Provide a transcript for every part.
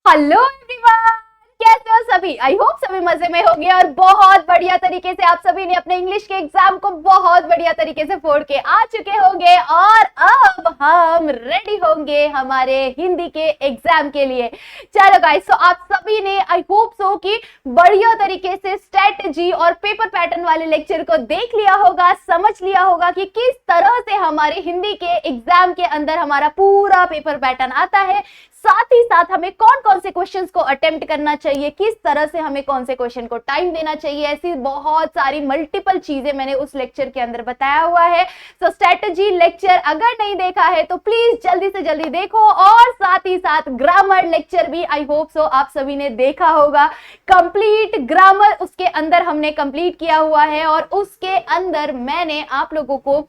Hello everyone, कैसे हो सभी। आई होप सभी मजे में होंगे और बहुत बढ़िया तरीके से आप सभी ने अपने इंग्लिश के एग्जाम को बहुत बढ़िया तरीके से फोड़ के आ चुके होंगे और अब हम रेडी होंगे हमारे हिंदी के एग्जाम के लिए। चलो गाइस, तो आप सभी ने आई होप सो कि बढ़िया तरीके से स्ट्रेटजी और पेपर पैटर्न वाले लेक्चर को देख लिया होगा, समझ लिया होगा कि किस तरह से हमारे हिंदी के एग्जाम के अंदर हमारा पूरा पेपर पैटर्न आता है, साथ ही साथ हमें कौन कौन से क्वेश्चंस को अटेम्प्ट करना चाहिए, किस तरह से हमें कौन से क्वेश्चन को टाइम देना चाहिए, ऐसी बहुत सारी मल्टीपल चीजें मैंने उस लेक्चर के अंदर बताया हुआ है। तो स्ट्रेटजी लेक्चर अगर नहीं देखा है तो प्लीज जल्दी से जल्दी देखो और साथ ही साथ ग्रामर लेक्चर भी आई होप सो आप सभी ने देखा होगा। कंप्लीट ग्रामर उसके अंदर हमने कंप्लीट किया हुआ है और उसके अंदर मैंने आप लोगों को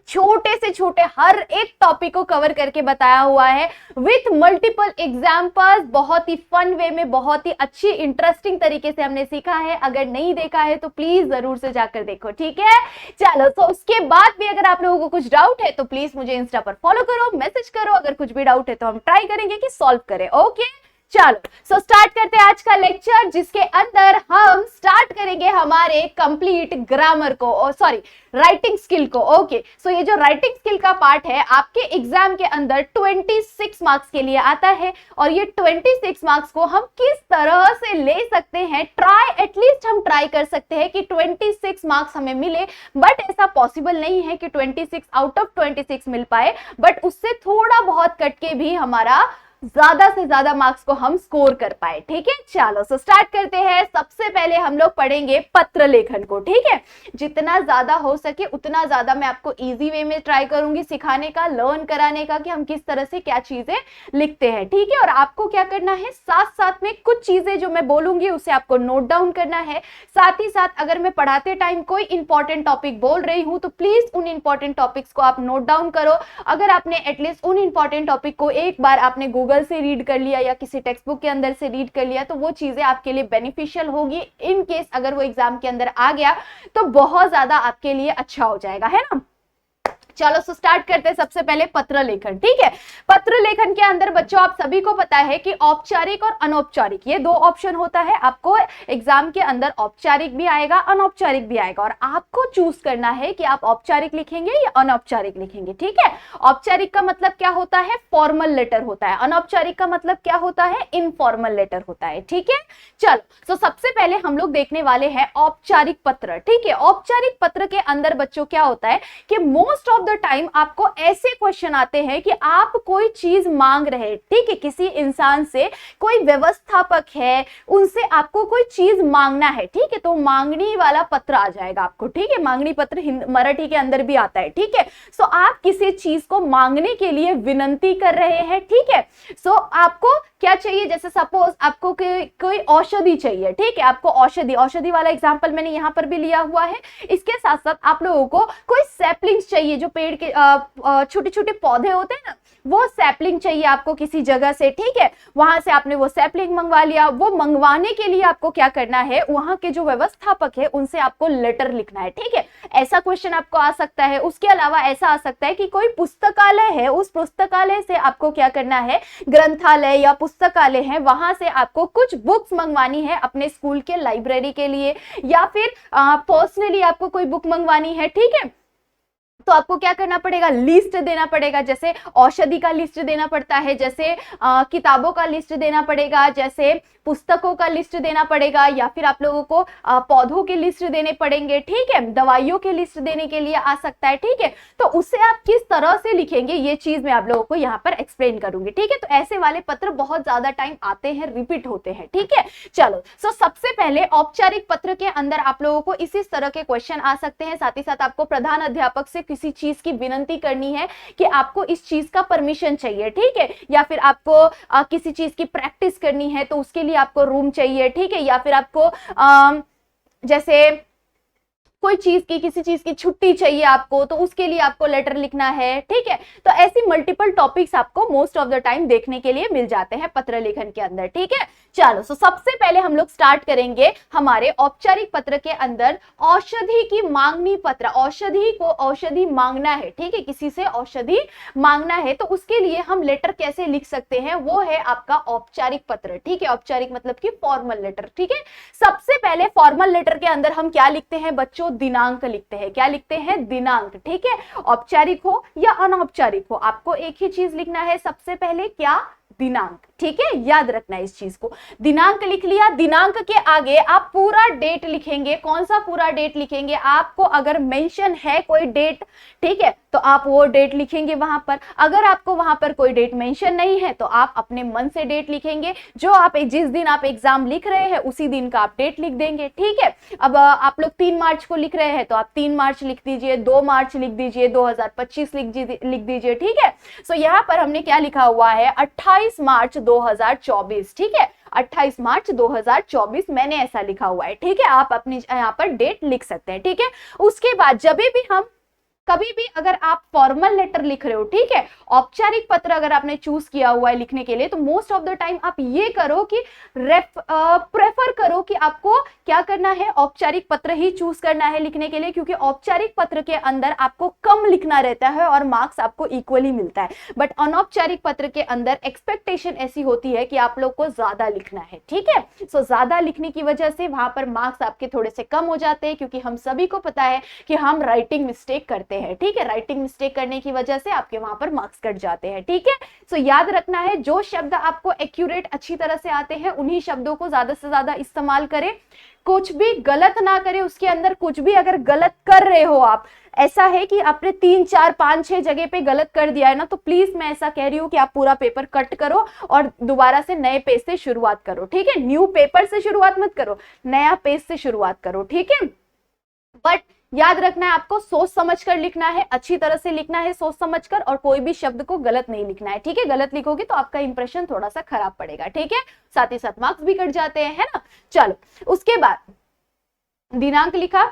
छोटे से छोटे हर एक टॉपिक को कवर करके बताया हुआ है विथ मल्टीपल एग्जाम्पल्स। बहुत ही फन वे में, बहुत ही अच्छी इंटरेस्टिंग तरीके से हमने सीखा है। अगर नहीं देखा है तो प्लीज जरूर से जाकर देखो, ठीक है। चलो, तो उसके बाद भी अगर आप लोगों को कुछ डाउट है तो प्लीज मुझे इंस्टा पर फॉलो करो, मैसेज करो। अगर कुछ भी डाउट है तो हम ट्राई करेंगे कि सॉल्व करें। ओके, चलो सो स्टार्ट करते हैं आज का लेक्चर, जिसके अंदर हम स्टार्ट करेंगे हमारे कंप्लीट ग्रामर को, सॉरी राइटिंग स्किल को। ओके, सो ये जो राइटिंग स्किल का पार्ट है आपके एग्जाम के अंदर 26 मार्क्स के लिए आता है और ये 26 मार्क्स को हम किस तरह से ले सकते हैं, एटलीस्ट हम ट्राई कर सकते हैं कि 26 मार्क्स हमें मिले। बट ऐसा पॉसिबल नहीं है कि 26 आउट ऑफ 26 मिल पाए, बट उससे थोड़ा बहुत कट के भी हमारा ज्यादा से ज्यादा मार्क्स को हम स्कोर कर पाए, ठीक है। चलो सो स्टार्ट करते हैं। सबसे पहले हम लोग पढ़ेंगे पत्र लेखन को, ठीक है। जितना ज्यादा हो सके उतना ज्यादा मैं आपको इजी वे में ट्राई करूंगी सिखाने का, लर्न कराने का कि हम किस तरह से क्या चीजें लिखते हैं, ठीक है। और आपको क्या करना है, साथ साथ में कुछ चीजें जो मैं बोलूंगी उसे आपको नोट डाउन करना है। साथ ही साथ अगर मैं पढ़ाते टाइम कोई इंपॉर्टेंट टॉपिक बोल रही हूं तो प्लीज उन इंपॉर्टेंट टॉपिक्स को आप नोट डाउन करो। अगर आपने एटलीस्ट उन इंपॉर्टेंट टॉपिक को एक बार आपने गूगल से रीड कर लिया या किसी टेक्स्ट बुक के अंदर से रीड कर लिया तो वो चीजें आपके लिए बेनिफिशियल होगी। इन केस अगर वो एग्जाम के अंदर आ गया तो बहुत ज्यादा आपके लिए अच्छा हो जाएगा, है ना। चलो सो स्टार्ट करते हैं। सबसे पहले पत्र लेखन, ठीक है। पत्र लेखन के अंदर बच्चों आप सभी को पता है कि औपचारिक और अनौपचारिक ये दो ऑप्शन होता है। आपको एग्जाम के अंदर औपचारिक भी आएगा, अनौपचारिक भी आएगा और आपको चूज करना है कि आप औपचारिक लिखेंगे या अनौपचारिक लिखेंगे, ठीक है। औपचारिक का मतलब क्या होता है, फॉर्मल लेटर होता है। अनौपचारिक का मतलब क्या होता है, इनफॉर्मल लेटर होता है, ठीक है। चलो तो सबसे पहले हम लोग देखने वाले हैं औपचारिक पत्र, ठीक है। औपचारिक पत्र के अंदर बच्चों क्या होता है कि मोस्ट ऑफ द टाइम आपको ऐसे क्वेश्चन आते हैं कि आप कोई चीज मांग रहे, ठीक है। किसी इंसान से, कोई व्यवस्थापक है, उनसे आपको कोई चीज मांगना है, ठीक है। तो मांगनी वाला पत्र आ जाएगा आपको, ठीक है। मांगनी पत्र मराठी के अंदर भी आता है, ठीक है। सो आप किसी चीज को मांगने के लिए विनंती कर रहे हैं, ठीक है। सो आपको क्या चाहिए, जैसे सपोज आपको कोई औषधि चाहिए, ठीक है। आपको औषधि वाला एग्जांपल मैंने यहां पर भी लिया हुआ है। इसके साथ साथ आप लोगों को कोई सैपलिंग्स चाहिए, जो पेड़ के छोटे छोटे पौधे होते हैं ना, वो सैपलिंग चाहिए आपको किसी जगह से, ठीक है। वहां से आपने वो सैपलिंग मंगवा लिया। वो मंगवाने के लिए आपको क्या करना है, वहां के जो व्यवस्थापक है उनसे आपको लेटर लिखना है, ठीक है। ऐसा क्वेश्चन आपको आ सकता है। उसके अलावा ऐसा आ सकता है कि कोई पुस्तकालय है, उस पुस्तकालय से आपको क्या करना है, ग्रंथालय या पुस्तकालय है, वहां से आपको कुछ बुक्स मंगवानी है अपने स्कूल के लाइब्रेरी के लिए, या फिर पर्सनली आपको कोई बुक मंगवानी है, ठीक है। तो आपको क्या करना पड़ेगा, लिस्ट देना पड़ेगा। जैसे औषधि का लिस्ट देना पड़ता है, जैसे किताबों का लिस्ट देना पड़ेगा, जैसे पुस्तकों का लिस्ट देना पड़ेगा, या फिर आप लोगों को पौधों के लिस्ट देने पड़ेंगे, ठीक है। दवाइयों के लिस्ट देने के लिए आ सकता है, ठीक है। तो उससे आप किस तरह से लिखेंगे ये चीज मैं आप लोगों को यहाँ पर एक्सप्लेन करूंगी, ठीक है। तो ऐसे वाले पत्र बहुत ज्यादा टाइम आते हैं, रिपीट होते हैं, ठीक है। चलो सो सबसे पहले औपचारिक पत्र के अंदर आप लोगों को इसी तरह के क्वेश्चन आ सकते हैं। साथ ही साथ आपको प्रधान अध्यापक से किसी चीज की विनंती करनी है कि आपको इस चीज का परमिशन चाहिए, ठीक है। या फिर आपको किसी चीज की प्रैक्टिस करनी है तो उसके लिए आपको रूम चाहिए, ठीक है। या फिर आपको जैसे कोई चीज की, किसी चीज की छुट्टी चाहिए आपको, तो उसके लिए आपको लेटर लिखना है, ठीक है। तो ऐसी मल्टीपल टॉपिक्स आपको मोस्ट ऑफ द टाइम देखने के लिए मिल जाते हैं पत्र लेखन के अंदर, ठीक है। चलो, सो सबसे पहले हम लोग स्टार्ट करेंगे हमारे औपचारिक पत्र के अंदर औषधि की मांगनी पत्र। औषधि को औषधि मांगना है, ठीक है, किसी से औषधि मांगना है, तो उसके लिए हम लेटर कैसे लिख सकते हैं, वो है आपका औपचारिक पत्र, ठीक है। औपचारिक मतलब कि फॉर्मल लेटर, ठीक है। सबसे पहले फॉर्मल लेटर के अंदर हम क्या लिखते हैं बच्चों, दिनांक लिखते हैं। क्या लिखते हैं, दिनांक, ठीक है। औपचारिक हो या अनौपचारिक हो, आपको एक ही चीज लिखना है, सबसे पहले क्या, दिनांक, ठीक है। याद रखना है इस चीज को, दिनांक लिख लिया। दिनांक के आगे आप पूरा डेट लिखेंगे। कौन सा पूरा डेट लिखेंगे, आपको अगर मेंशन है कोई डेट, ठीक है, तो आप वो डेट लिखेंगे वहां पर। अगर आपको वहां पर कोई डेट मेंशन नहीं है तो आप अपने मन से डेट लिखेंगे। जो आप जिस दिन आप एग्जाम लिख रहे हैं उसी दिन का आप डेट लिख देंगे, ठीक है। अब आप लोग 3 मार्च को लिख रहे हैं तो आप 3 मार्च लिख दीजिए, 2 मार्च लिख दीजिए, 2025 लिख दीजिए, ठीक है। सो यहाँ पर हमने क्या लिखा हुआ है, 28 मार्च 2024, ठीक है। 28 मार्च 2024 मैंने ऐसा लिखा हुआ है, ठीक है। आप अपनी यहाँ पर डेट लिख सकते हैं, ठीक है। उसके बाद जब भी हम कभी भी अगर आप फॉर्मल लेटर लिख रहे हो, ठीक है, औपचारिक पत्र अगर आपने चूज किया हुआ है लिखने के लिए, तो मोस्ट ऑफ द टाइम आप ये करो कि प्रेफर करो कि आपको क्या करना है, औपचारिक पत्र ही चूज करना है लिखने के लिए, क्योंकि औपचारिक पत्र के अंदर आपको कम लिखना रहता है और मार्क्स आपको इक्वली मिलता है। बट अनौपचारिक पत्र के अंदर एक्सपेक्टेशन ऐसी होती है कि आप लोग को ज्यादा लिखना है, ठीक है। सो ज्यादा लिखने की वजह से वहां पर मार्क्स आपके थोड़े से कम हो जाते हैं, क्योंकि हम सभी को पता है कि हम राइटिंग मिस्टेक करते हैं, ठीक है। राइटिंग मिस्टेक करने की वजह से आपके वहां पर मार्क्स कट जाते हैं, ठीक है। सो याद रखना है, जो शब्द आपको एक्यूरेट अच्छी तरह से आते हैं उन्हीं शब्दों को ज्यादा से ज्यादा इस्तेमाल करें। कुछ भी गलत ना करें उसके अंदर। कुछ भी अगर गलत कर रहे हो आप, ऐसा है कि आपने 3, 4, 5, 6 जगह पे गलत कर दिया है ना, तो प्लीज मैं ऐसा कह रही हूं कि आप पूरा पेपर कट करो और दोबारा से नए पेज से शुरुआत करो, ठीक है। न्यू पेपर से शुरुआत मत करो, नया पेज से शुरुआत करो, ठीक है। बट याद रखना है, आपको सोच समझ कर लिखना है, अच्छी तरह से लिखना है सोच समझ कर, और कोई भी शब्द को गलत नहीं लिखना है, ठीक है। गलत लिखोगे तो आपका इंप्रेशन थोड़ा सा खराब पड़ेगा, ठीक है। साथ ही साथ मार्क्स भी कट जाते हैं, है ना। चलो, उसके बाद दिनांक लिखा।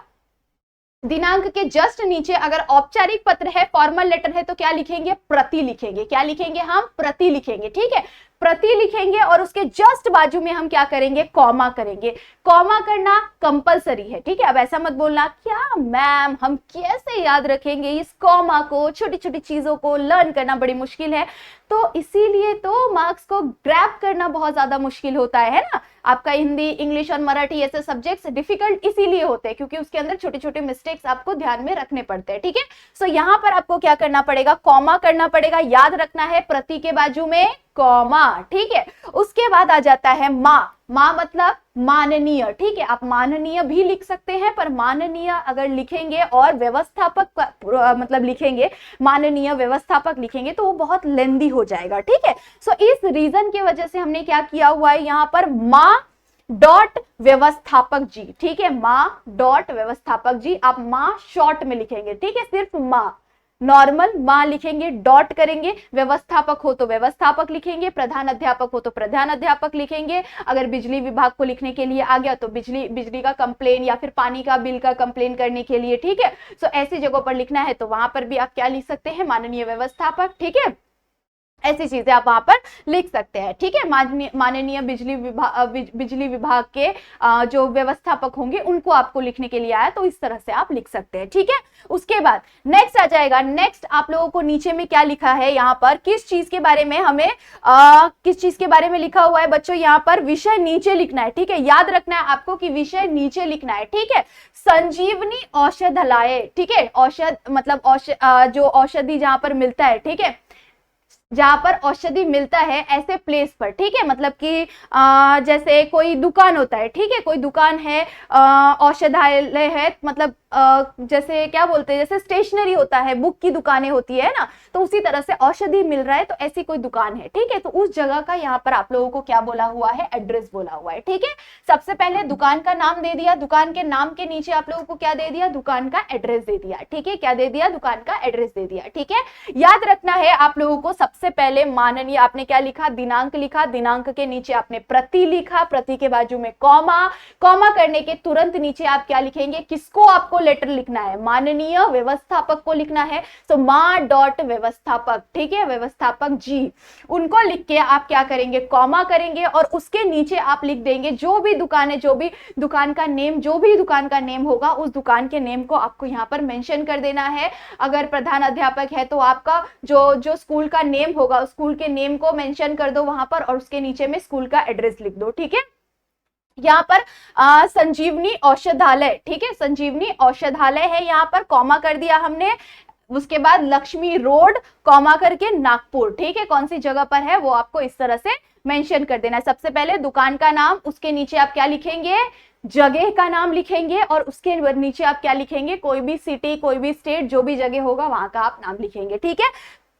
दिनांक के जस्ट नीचे अगर औपचारिक पत्र है, फॉर्मल लेटर है, तो क्या लिखेंगे, प्रति लिखेंगे। क्या लिखेंगे, हम प्रति लिखेंगे, ठीक है। प्रति लिखेंगे और उसके जस्ट बाजू में हम क्या करेंगे, कॉमा करेंगे। कॉमा करना कंपलसरी है, ठीक है। अब ऐसा मत बोलना, क्या मैम हम कैसे याद रखेंगे इस कॉमा को, छोटी छोटी चीजों को लर्न करना बड़ी मुश्किल है। तो इसीलिए तो मार्क्स को ग्रैब करना बहुत ज्यादा मुश्किल होता है ना। आपका हिंदी, इंग्लिश और मराठी ऐसे सब्जेक्ट्स डिफिकल्ट इसीलिए होते हैं क्योंकि उसके अंदर छोटे छोटे मिस्टेक्स आपको ध्यान में रखने पड़ते हैं, ठीक है। सो यहाँ पर आपको क्या करना पड़ेगा, कॉमा करना पड़ेगा। याद रखना है, प्रति के बाजू में कॉमा, ठीक है। उसके बाद आ जाता है माँ। माँ मतलब माननीय, ठीक है। आप माननीय भी लिख सकते हैं, पर माननीय अगर लिखेंगे और व्यवस्थापक मतलब लिखेंगे, माननीय व्यवस्थापक लिखेंगे तो वो बहुत लेंदी हो जाएगा, ठीक है। सो इस रीजन की वजह से हमने क्या किया हुआ है, यहाँ पर माँ डॉट व्यवस्थापक जी, ठीक है। माँ डॉट व्यवस्थापक जी, आप माँ शॉर्ट में लिखेंगे, ठीक है। सिर्फ माँ, नॉर्मल माँ लिखेंगे, डॉट करेंगे। व्यवस्थापक हो तो व्यवस्थापक लिखेंगे, प्रधान अध्यापक हो तो प्रधान अध्यापक लिखेंगे। अगर बिजली विभाग को लिखने के लिए आ गया तो बिजली का कंप्लेन या फिर पानी का बिल का कंप्लेन करने के लिए, ठीक है। सो ऐसी जगहों पर लिखना है तो वहां पर भी आप क्या लिख सकते हैं, माननीय व्यवस्थापक, ठीक है। ऐसी चीजें आप वहां पर लिख सकते हैं, ठीक है। माननीय बिजली विभाग के जो व्यवस्थापक होंगे उनको आपको लिखने के लिए आया तो इस तरह से आप लिख सकते हैं, ठीक है। उसके बाद नेक्स्ट आ जाएगा। नेक्स्ट आप लोगों को नीचे में क्या लिखा है, यहाँ पर किस चीज के बारे में हमें किस चीज के बारे में लिखा हुआ है बच्चों, यहाँ पर विषय नीचे लिखना है, ठीक है। याद रखना है आपको कि विषय नीचे लिखना है, ठीक है। संजीवनी औषधालय, ठीक है। औषध मतलब जो औषधि जहां पर मिलता है, ठीक है, जहां पर औषधि मिलता है ऐसे प्लेस पर, ठीक है। मतलब कि जैसे कोई दुकान होता है, ठीक है, कोई दुकान है, औषधालय है, मतलब जैसे क्या बोलते हैं, जैसे स्टेशनरी होता है, बुक की दुकानें होती है ना, तो उसी तरह से औषधि मिल रहा है तो ऐसी कोई दुकान है, ठीक है। तो उस जगह का यहाँ पर आप लोगों को क्या बोला हुआ है, एड्रेस बोला हुआ है, ठीक है। सबसे पहले दुकान का नाम दे दिया, दुकान के नाम के नीचे आप लोगों को क्या दे दिया, दुकान का एड्रेस दे दिया, ठीक है। क्या दे दिया, दुकान का एड्रेस दे दिया, ठीक है। याद रखना है आप लोगों को, सबसे पहले माननीय, आपने क्या लिखा, दिनांक लिखा, दिनांक के नीचे आपने प्रति लिखा, प्रति के बाजू में कॉमा, कॉमा करने के तुरंत नीचे आप क्या लिखेंगे, किसको आपको आपको लेटर लिखना है, माननीय व्यवस्थापक को लिखना है, तो माँ डॉट व्यवस्थापक, ठीक है, व्यवस्थापक जी, उनको लिख के आप क्या करेंगे, कॉमा करेंगे और उसके नीचे आप लिख देंगे जो भी दुकान है, जो भी दुकान का नेम, जो भी दुकान का नेम होगा उस दुकान के नेम को आपको यहाँ पर मेंशन कर देना है। अगर प्रधान अध्यापक है तो आपका जो स्कूल का नेम होगा उस स्कूल के नेम को मेंशन कर दो वहां पर और उसके नीचे में स्कूल का एड्रेस लिख दो, ठीक है। यहाँ पर संजीवनी औषधालय, ठीक है, संजीवनी औषधालय है, यहाँ पर कॉमा कर दिया हमने। उसके बाद लक्ष्मी रोड कॉमा करके नागपुर, ठीक है, कौन सी जगह पर है वो आपको इस तरह से मेंशन कर देना है। सबसे पहले दुकान का नाम, उसके नीचे आप क्या लिखेंगे, जगह का नाम लिखेंगे और उसके नीचे आप क्या लिखेंगे, कोई भी सिटी, कोई भी स्टेट, जो भी जगह होगा वहां का आप नाम लिखेंगे, ठीक है।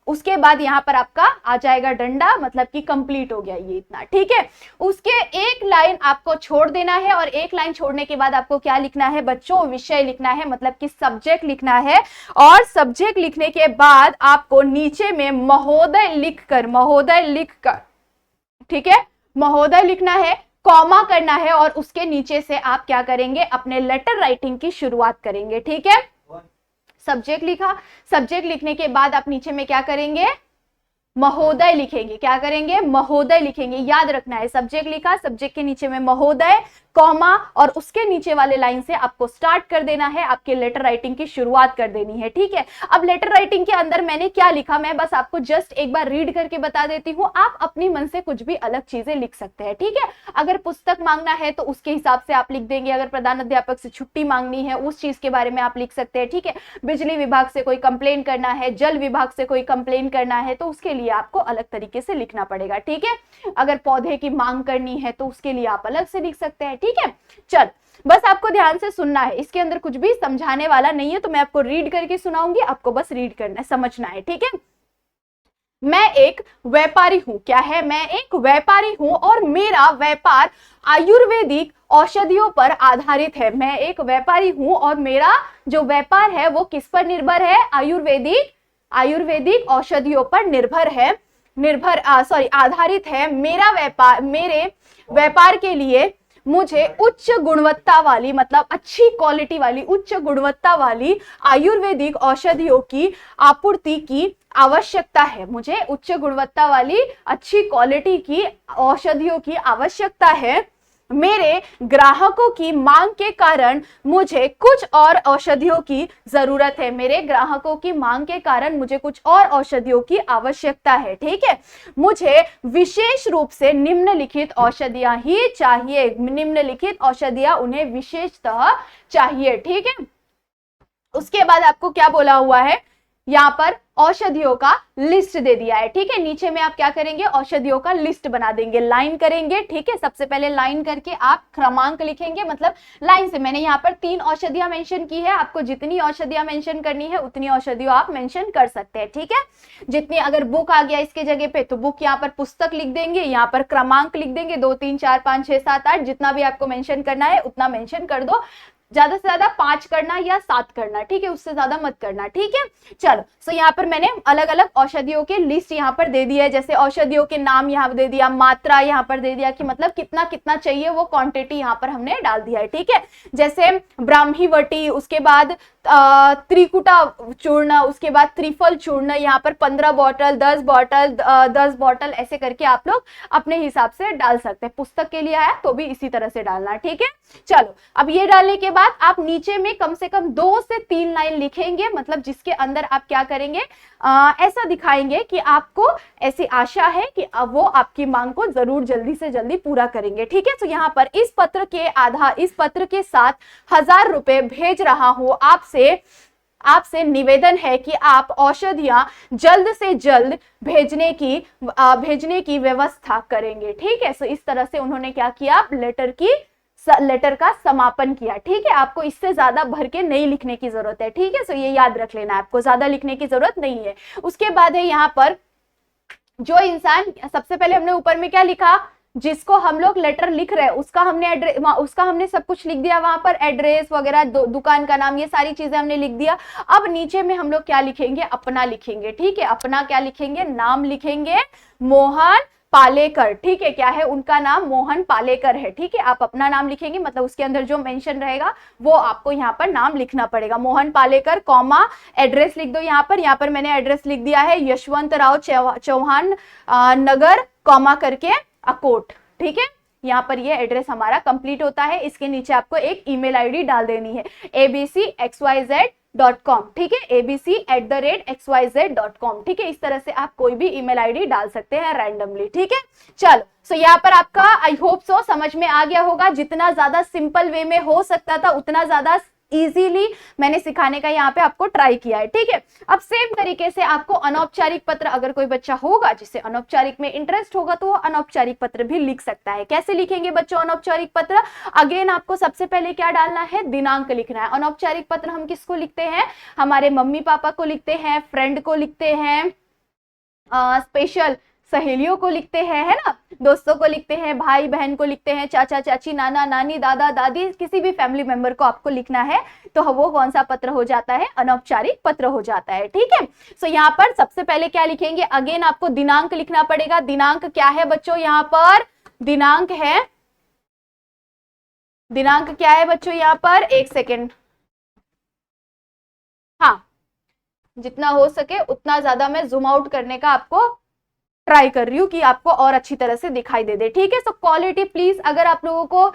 उसके बाद यहाँ पर आपका आ जाएगा डंडा, मतलब कि कंप्लीट हो गया ये इतना, ठीक है। उसके एक लाइन आपको छोड़ देना है और एक लाइन छोड़ने के बाद आपको क्या लिखना है बच्चों, विषय लिखना है, मतलब कि सब्जेक्ट लिखना है। और सब्जेक्ट लिखने के बाद आपको नीचे में महोदय लिखकर, ठीक है, महोदय लिखना है, कॉमा करना है और उसके नीचे से आप क्या करेंगे, अपने लेटर राइटिंग की शुरुआत करेंगे, ठीक है। सब्जेक्ट लिखा, सब्जेक्ट लिखने के बाद आप नीचे में क्या करेंगे, महोदय लिखेंगे, क्या करेंगे, महोदय लिखेंगे, याद रखना है। सब्जेक्ट लिखा, सब्जेक्ट के नीचे में महोदय, कॉमा और उसके नीचे वाले लाइन से आपको स्टार्ट कर देना है, आपके लेटर राइटिंग की शुरुआत कर देनी है, ठीक है। अब लेटर राइटिंग के अंदर मैंने क्या लिखा, मैं बस आपको जस्ट एक बार रीड करके बता देती हूँ, आप अपनी मन से कुछ भी अलग चीजें लिख सकते हैं, ठीक है। अगर पुस्तक मांगना है तो उसके हिसाब से आप लिख देंगे, अगर प्रधान अध्यापक से छुट्टी मांगनी है उस चीज के बारे में आप लिख सकते हैं, ठीक है। बिजली विभाग से कोई कंप्लेन करना है, जल विभाग से कोई कंप्लेन करना है तो उसके लिए आपको अलग तरीके से लिखना पड़ेगा, ठीक है। अगर पौधे की मांग करनी है तो उसके लिए आप अलग से लिख सकते हैं, ठीक है। चल, बस आपको ध्यान से सुनना है, इसके अंदर कुछ भी समझाने वाला नहीं है, तो मैं आपको रीड करके सुनाऊंगी, आपको बस रीड करना है, समझना है, ठीक है। मैं एक व्यापारी हूं, क्या है, मैं एक व्यापारी हूं और मेरा व्यापार आयुर्वेदिक औषधियों पर आधारित है। मैं एक व्यापारी हूं और मेरा जो व्यापार है वो किस पर निर्भर है, आयुर्वेदिक औषधियों पर आधारित है। मेरे व्यापार के लिए मुझे उच्च गुणवत्ता वाली, मतलब अच्छी क्वालिटी वाली, उच्च गुणवत्ता वाली आयुर्वेदिक औषधियों की आपूर्ति की आवश्यकता है। मुझे उच्च गुणवत्ता वाली अच्छी क्वालिटी की औषधियों की आवश्यकता है। मेरे ग्राहकों की मांग के कारण मुझे कुछ और औषधियों की जरूरत है। मेरे ग्राहकों की मांग के कारण मुझे कुछ और औषधियों की आवश्यकता है, ठीक है। मुझे विशेष रूप से निम्नलिखित औषधियां ही चाहिए, निम्नलिखित औषधियां उन्हें विशेषतः चाहिए, ठीक है। उसके बाद आपको क्या बोला हुआ है, यहाँ पर औषधियों का लिस्ट दे दिया है, ठीक है। नीचे में आप क्या करेंगे, औषधियों का लिस्ट बना देंगे, लाइन करेंगे, ठीक है। सबसे पहले लाइन करके आप क्रमांक लिखेंगे, मतलब लाइन से। मैंने यहाँ पर 3 औषधियां मेंशन की है, आपको जितनी औषधियां मेंशन करनी है उतनी औषधियों आप मेंशन कर सकते हैं, ठीक है। जितनी, अगर बुक आ गया इसके जगह पे तो बुक, यहाँ पर पुस्तक लिख देंगे, यहाँ पर क्रमांक लिख देंगे, 2 3 4 5 6 7 8, जितना भी आपको मेंशन करना है उतना मेंशन कर दो। ज्यादा से ज्यादा 5 करना या 7 करना, ठीक है, उससे ज्यादा मत करना, ठीक है। चलो, सो यहाँ पर मैंने अलग अलग औषधियों के लिस्ट यहाँ पर दे दिया है, जैसे औषधियों के नाम यहाँ दे दिया, मात्रा यहाँ पर दे दिया कि मतलब कितना कितना चाहिए, वो क्वांटिटी यहाँ पर हमने डाल दिया है, ठीक है। जैसे ब्राह्मीवटी, उसके बाद त्रिकुटा चूर्ण, उसके बाद त्रिफल चूर्ण, यहाँ पर 15 बॉटल, 10 बॉटल ऐसे करके आप लोग अपने हिसाब से डाल सकते हैं। पुस्तक के लिए आया तो भी इसी तरह से डालना, ठीक है। चलो, अब ये डालने के बाद आप नीचे में कम से कम 2 से 3 लाइन लिखेंगे, मतलब जिसके अंदर आप क्या करेंगे, ऐसा दिखाएंगे कि आपको ऐसी आशा है कि वो आपकी मांग को जरूर जल्दी से जल्दी पूरा करेंगे, ठीक है। तो यहाँ पर इस पत्र के साथ 1000 रुपए भेज रहा हूं, आपसे निवेदन है कि आप औषधियां जल्द से जल्द भेजने की व्यवस्था करेंगे, ठीक है। सो इस तरह से उन्होंने क्या किया, लेटर का समापन किया, ठीक है। आपको इससे ज्यादा भर के नहीं लिखने की जरूरत है, ठीक है। सो ये याद रख लेना, आपको ज्यादा लिखने की जरूरत नहीं है। उसके बाद है यहाँ पर जो इंसान, सबसे पहले हमने ऊपर में क्या लिखा, जिसको हम लोग लेटर लिख रहे हैं उसका हमने सब कुछ लिख दिया, वहां पर एड्रेस वगैरह, दुकान का नाम, ये सारी चीजें हमने लिख दिया। अब नीचे में हम लोग क्या लिखेंगे, अपना लिखेंगे, ठीक है। अपना क्या लिखेंगे, नाम लिखेंगे, मोहन पालेकर, ठीक है, क्या है उनका नाम, मोहन पालेकर है, ठीक है। आप अपना नाम लिखेंगे, मतलब उसके अंदर जो मेंशन रहेगा वो आपको यहाँ पर नाम लिखना पड़ेगा, मोहन पालेकर, कॉमा एड्रेस लिख दो यहाँ पर मैंने एड्रेस लिख दिया है यशवंतराव चौहान नगर, कॉमा करके अकोट, ठीक है। यहाँ पर ये एड्रेस हमारा कंप्लीट होता है। इसके नीचे आपको एक ईमेल आईडी डाल देनी है abcxyz.com, ठीक है, abc@xyz.com, ठीक है। इस तरह से आप कोई भी ईमेल आईडी डाल सकते हैं रैंडमली, ठीक है। चलो, सो यहाँ पर आपका आई होप सो समझ में आ गया होगा। जितना ज्यादा सिंपल वे में हो सकता था उतना ज्यादा इजीली मैंने सिखाने का यहाँ पे आपको ट्राई किया है, ठीक है। अब सेम तरीके से आपको अनौपचारिक पत्र, अगर कोई बच्चा होगा जिसे अनौपचारिक में इंटरेस्ट होगा तो वो अनौपचारिक पत्र भी लिख सकता है। कैसे लिखेंगे बच्चों अनौपचारिक पत्र? अगेन आपको सबसे पहले क्या डालना है, दिनांक लिखना है। अनौपचारिक पत्र हम किसको लिखते हैं? हमारे मम्मी पापा को लिखते हैं, फ्रेंड को लिखते हैं, स्पेशल सहेलियों को लिखते हैं, है ना, दोस्तों को लिखते हैं, भाई बहन को लिखते हैं, चाचा चाची, नाना नानी, दादा दादी, किसी भी फैमिली मेंबर को आपको लिखना है तो वो कौन सा पत्र हो जाता है? अनौपचारिक पत्र हो जाता है, ठीक है। सो यहाँ पर सबसे पहले क्या लिखेंगे? अगेन आपको दिनांक लिखना पड़ेगा। दिनांक क्या है बच्चों? यहाँ पर दिनांक है, दिनांक क्या है बच्चों यहाँ पर? एक सेकेंड, हाँ, जितना हो सके उतना ज्यादा मैं जूम आउट करने का आपको ट्राई कर रही हूँ कि आपको और अच्छी तरह से दिखाई दे दे, ठीक है। सो क्वालिटी प्लीज, अगर आप लोगों को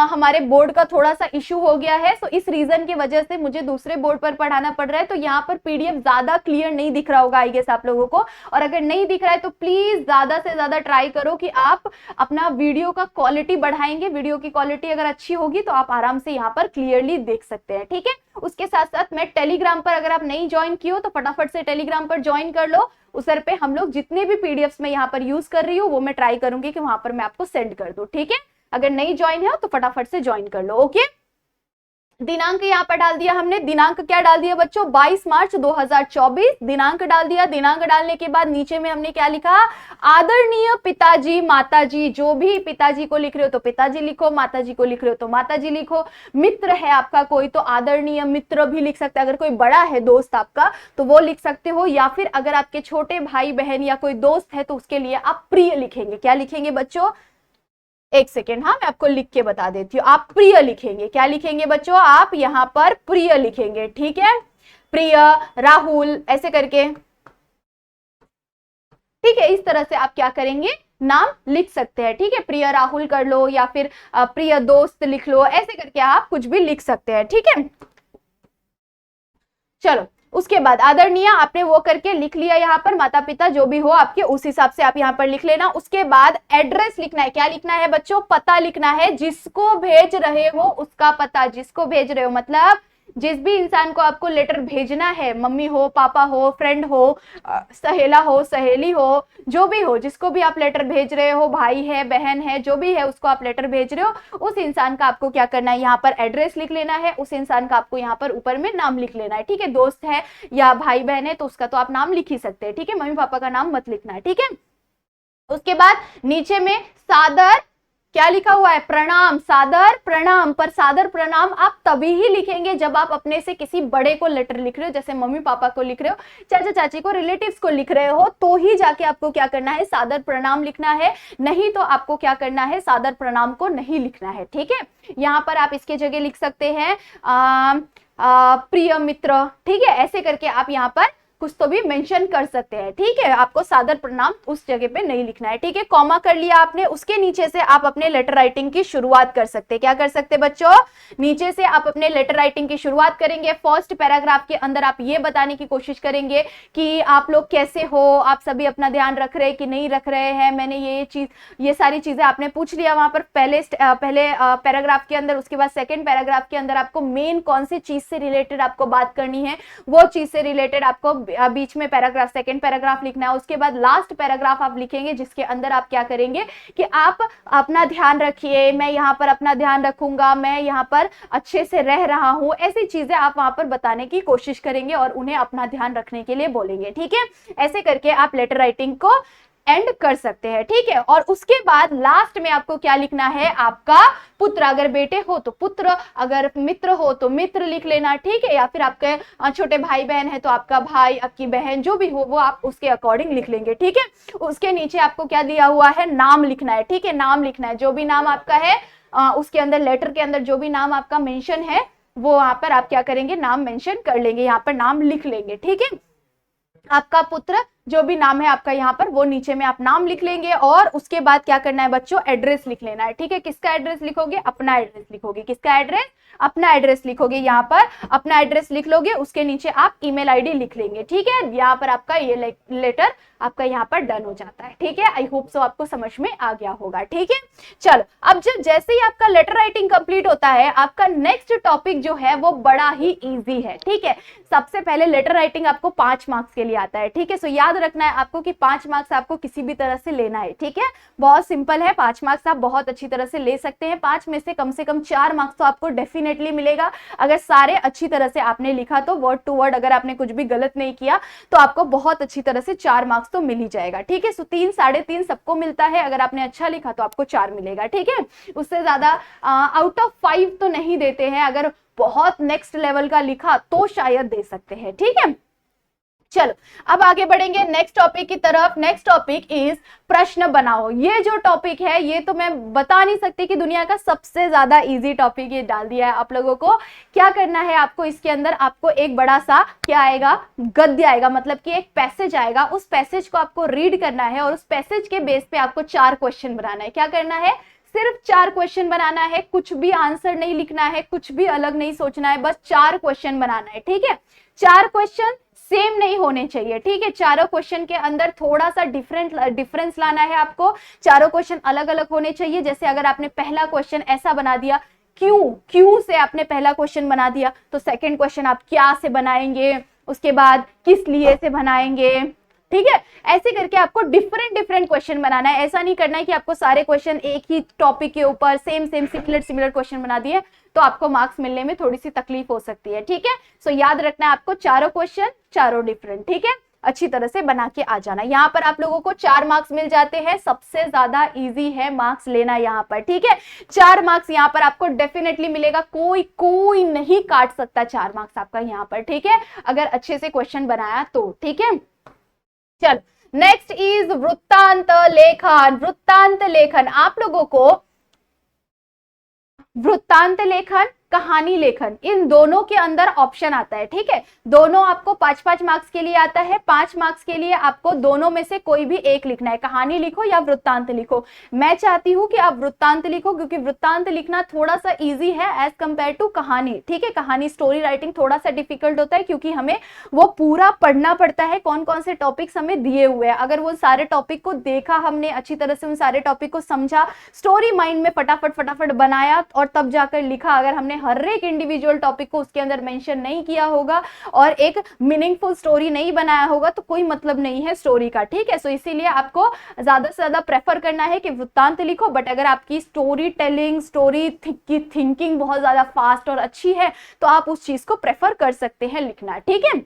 हमारे बोर्ड का थोड़ा सा इशू हो गया है, सो इस रीजन की वजह से मुझे दूसरे बोर्ड पर पढ़ाना पड़ रहा है, तो यहाँ पर पीडीएफ ज्यादा क्लियर नहीं दिख रहा होगा आई गेस आप लोगों को। और अगर नहीं दिख रहा है तो प्लीज ज्यादा से ज्यादा ट्राई करो कि आप अपना वीडियो का क्वालिटी बढ़ाएंगे। वीडियो की क्वालिटी अगर अच्छी होगी तो आप आराम से यहाँ पर क्लियरली देख सकते हैं, ठीक है। उसके साथ साथ मैं टेलीग्राम पर, अगर आप नहीं ज्वाइन किए हो तो फटाफट से टेलीग्राम पर ज्वाइन कर लो। उस पे हम लोग जितने भी पीडीएफ्स मैं यहाँ पर यूज कर रही हूँ वो मैं ट्राई करूंगी कि वहां पर मैं आपको सेंड कर दूं, ठीक है। अगर नहीं ज्वाइन है तो फटाफट से ज्वाइन कर लो, ओके। दिनांक यहाँ पर डाल दिया हमने। दिनांक क्या डाल दिया बच्चों? 22 मार्च 2024 दिनांक डाल दिया। दिनांक डालने के बाद नीचे में हमने क्या लिखा? आदरणीय पिताजी, माताजी, जो भी पिताजी को लिख रहे हो तो पिताजी लिखो, माताजी को लिख रहे हो तो माताजी लिखो। मित्र है आपका कोई तो आदरणीय मित्र भी लिख सकते हैं। अगर कोई बड़ा है दोस्त आपका तो वो लिख सकते हो, या फिर अगर आपके छोटे भाई बहन या कोई दोस्त है तो उसके लिए आप प्रिय लिखेंगे। क्या लिखेंगे बच्चों? एक सेकेंड, हाँ मैं आपको लिख के बता देती हूँ। आप प्रिय लिखेंगे। क्या लिखेंगे बच्चों? आप यहाँ पर प्रिय लिखेंगे, ठीक है। प्रिय, राहुल, ऐसे करके, ठीक है। इस तरह से आप क्या करेंगे? नाम लिख सकते हैं, ठीक है। प्रिय राहुल कर लो या फिर प्रिय दोस्त लिख लो, ऐसे करके आप कुछ भी लिख सकते हैं, ठीक है। चलो, उसके बाद आदरणीय आपने वो करके लिख लिया। यहाँ पर माता पिता जो भी हो आपके, उस हिसाब से आप यहाँ पर लिख लेना। उसके बाद एड्रेस लिखना है। क्या लिखना है बच्चों? पता लिखना है। जिसको भेज रहे हो उसका पता, जिसको भेज रहे हो मतलब जिस भी इंसान को आपको लेटर भेजना है, मम्मी हो, पापा हो, फ्रेंड हो, सहेला हो, सहेली हो, जो भी हो, जिसको भी आप लेटर भेज रहे हो, भाई है, बहन है, जो भी है उसको आप लेटर भेज रहे हो, उस इंसान का आपको क्या करना है? यहाँ पर एड्रेस लिख लेना है। उस इंसान का आपको यहाँ पर ऊपर में नाम लिख लेना है, ठीक है। दोस्त है या भाई बहन है तो उसका तो आप नाम लिख ही सकते हैं, ठीक है। मम्मी पापा का नाम मत लिखना है, ठीक है। उसके बाद नीचे में सादर क्या लिखा हुआ है? प्रणाम, सादर प्रणाम। पर सादर प्रणाम आप तभी ही लिखेंगे जब आप अपने से किसी बड़े को लेटर लिख रहे हो, जैसे मम्मी पापा को लिख रहे हो, चाचा चाची को, रिलेटिव्स को लिख रहे हो, तो ही जाके आपको क्या करना है? सादर प्रणाम लिखना है। नहीं तो आपको क्या करना है? सादर प्रणाम को नहीं लिखना है, ठीक है। यहाँ पर आप इसके जगह लिख सकते हैं प्रिय मित्र, ठीक है। ऐसे करके आप यहाँ पर कुछ तो भी मेंशन कर सकते हैं, ठीक है। आपको सादर प्रणाम उस जगह पे नहीं लिखना है, ठीक है। कॉमा कर लिया आपने। उसके नीचे से आप अपने लेटर राइटिंग की शुरुआत कर सकते हैं। क्या कर सकते हैं बच्चों? नीचे से आप अपने लेटर राइटिंग की शुरुआत करेंगे। फर्स्ट पैराग्राफ के अंदर आप ये बताने की कोशिश करेंगे कि आप लोग कैसे हो, आप सभी अपना ध्यान रख रहे हैं कि नहीं रख रहे हैं, मैंने ये सारी चीजें आपने पूछ लिया वहां पर पहले पैराग्राफ के अंदर। उसके बाद सेकेंड पैराग्राफ के अंदर आपको मेन कौन सी चीज से रिलेटेड आपको बात करनी है, वो चीज से रिलेटेड आपको बीच में पैराग्राफ, सेकंड पैराग्राफ लिखना है। उसके बाद लास्ट पैराग्राफ आप लिखेंगे जिसके अंदर आप क्या करेंगे कि आप अपना ध्यान रखिए, मैं यहाँ पर अपना ध्यान रखूंगा, मैं यहाँ पर अच्छे से रह रहा हूं, ऐसी चीजें आप वहां पर बताने की कोशिश करेंगे और उन्हें अपना ध्यान रखने के लिए बोलेंगे, ठीक है। ऐसे करके आप लेटर राइटिंग को एंड कर सकते हैं, ठीक है। और उसके बाद लास्ट में आपको क्या लिखना है, आपका पुत्र, अगर बेटे हो तो पुत्र, अगर मित्र हो तो मित्र लिख लेना, ठीक है। या फिर आपके छोटे भाई बहन है तो आपका भाई, आपकी बहन, जो भी हो वो आप उसके अकॉर्डिंग लिख लेंगे, ठीक है। उसके नीचे आपको क्या दिया हुआ है, नाम लिखना है, ठीक है। नाम लिखना है, जो भी नाम आपका है उसके अंदर, लेटर के अंदर जो भी नाम आपका मेंशन है वो वहां पर आप क्या करेंगे, नाम मेंशन कर लेंगे, यहाँ पर नाम लिख लेंगे, ठीक है। आपका पुत्र जो भी नाम है आपका यहाँ पर, वो नीचे में आप नाम लिख लेंगे। और उसके बाद क्या करना है बच्चों, एड्रेस लिख लेना है, ठीक है। किसका एड्रेस लिखोगे, अपना एड्रेस लिखोगे। किसका एड्रेस, अपना एड्रेस लिखोगे। यहाँ पर अपना एड्रेस लिख लोगे, उसके नीचे आप ईमेल आईडी लिख लेंगे, ठीक है। यहाँ पर आपका ये लेटर आपका यहाँ पर डन हो जाता है, ठीक है। आई होप सो आपको समझ में आ गया होगा, ठीक है। चलो, अब जब जैसे ही आपका लेटर राइटिंग कंप्लीट होता है, आपका नेक्स्ट टॉपिक जो है वो बड़ा ही इजी है, ठीक है। सबसे पहले लेटर राइटिंग आपको 5 मार्क्स के लिए आता है, ठीक है। सो याद रखना है आपको कि 5 मार्क्स आपको किसी भी तरह से लेना है, ठीक है। बहुत सिंपल है, 5 मार्क्स आप बहुत अच्छी तरह से ले सकते हैं। 5 में से कम 4 मार्क्स तो आपको डेफिनेटली मिलेगा। अगर सारे अच्छी तरह से आपने लिखा तो, वर्ड टू वर्ड अगर आपने कुछ भी गलत नहीं किया तो आपको बहुत अच्छी तरह से 4 मार्क्स तो मिल ही जाएगा, ठीक है। सो 3, 3.5 सबको मिलता है। अगर आपने अच्छा लिखा तो आपको 4 मिलेगा, ठीक है। उससे ज्यादा आउट ऑफ 5 तो नहीं देते हैं। अगर बहुत नेक्स्ट लेवल का लिखा तो शायद दे सकते हैं, ठीक है। चलो, अब आगे बढ़ेंगे नेक्स्ट टॉपिक की तरफ। नेक्स्ट टॉपिक इज प्रश्न बनाओ। ये जो टॉपिक है ये तो मैं बता नहीं सकती कि दुनिया का सबसे ज्यादा इजी टॉपिक ये डाल दिया है आप लोगों को। क्या करना है आपको, इसके अंदर आपको एक बड़ा सा क्या आएगा, गद्य आएगा, मतलब कि एक पैसेज आएगा। उस पैसेज को आपको रीड करना है और उस पैसेज के बेस पे आपको 4 क्वेश्चन बनाना है। क्या करना है, सिर्फ 4 क्वेश्चन बनाना है। कुछ भी आंसर नहीं लिखना है, कुछ भी अलग नहीं सोचना है, बस 4 क्वेश्चन बनाना है, ठीक है। 4 क्वेश्चन सेम नहीं होने चाहिए, ठीक है। चारों क्वेश्चन के अंदर थोड़ा सा डिफरेंस लाना है आपको। चारों क्वेश्चन अलग अलग होने चाहिए। जैसे अगर आपने पहला क्वेश्चन ऐसा बना दिया, क्यों से आपने पहला क्वेश्चन बना दिया, तो सेकंड क्वेश्चन आप क्या से बनाएंगे, उसके बाद किस लिए से बनाएंगे, ठीक है। ऐसे करके आपको डिफरेंट क्वेश्चन बनाना है। ऐसा नहीं करना है कि आपको सारे क्वेश्चन एक ही टॉपिक के ऊपर सेम सिमिलर क्वेश्चन बना दिए तो आपको मार्क्स मिलने में थोड़ी सी तकलीफ हो सकती है, ठीक है। सो याद रखना है आपको, चारों क्वेश्चन चारों डिफरेंट, ठीक है। अच्छी तरह से बना के आ जाना। यहाँ पर आप लोगों को 4 मार्क्स मिल जाते हैं। सबसे ज्यादा इजी है मार्क्स लेना यहाँ पर, ठीक है। 4 मार्क्स यहाँ पर आपको डेफिनेटली मिलेगा। कोई नहीं काट सकता 4 मार्क्स आपका यहाँ पर, ठीक है, अगर अच्छे से क्वेश्चन बनाया तो, ठीक है। चल, नेक्स्ट इज वृत्तांत लेखन। वृत्तांत लेखन आप लोगों को, वृत्तांत लेखन, कहानी लेखन, इन दोनों के अंदर ऑप्शन आता है, ठीक है। दोनों आपको 5-5 मार्क्स के लिए आता है। 5 मार्क्स के लिए आपको दोनों में से कोई भी एक लिखना है, कहानी लिखो या वृत्तांत लिखो। मैं चाहती हूं कि आप वृत्तांत लिखो, क्योंकि वृत्तांत लिखना थोड़ा सा इजी है एज कंपेयर टू कहानी, ठीक है। कहानी स्टोरी राइटिंग थोड़ा सा डिफिकल्ट होता है, क्योंकि हमें वो पूरा पढ़ना पड़ता है, कौन कौन से टॉपिक्स हमें दिए हुए हैं। अगर वो सारे टॉपिक को देखा हमने अच्छी तरह से, उन सारे टॉपिक को समझा, स्टोरी माइंड में फटाफट बनाया और तब जाकर लिखा, अगर हमने हर एक इंडिविजुअल टॉपिक को उसके अंदर मेंशन नहीं किया होगा और एक मीनिंगफुल स्टोरी नहीं बनाया होगा तो कोई मतलब नहीं है स्टोरी का, ठीक है। सो इसीलिए आपको ज्यादा से ज्यादा प्रेफर करना है कि वृत्तांत लिखो। बट अगर आपकी स्टोरी टेलिंग, स्टोरी की थिंकिंग बहुत ज्यादा फास्ट और अच्छी है तो आप उस चीज को प्रेफर कर सकते हैं लिखना, ठीक है।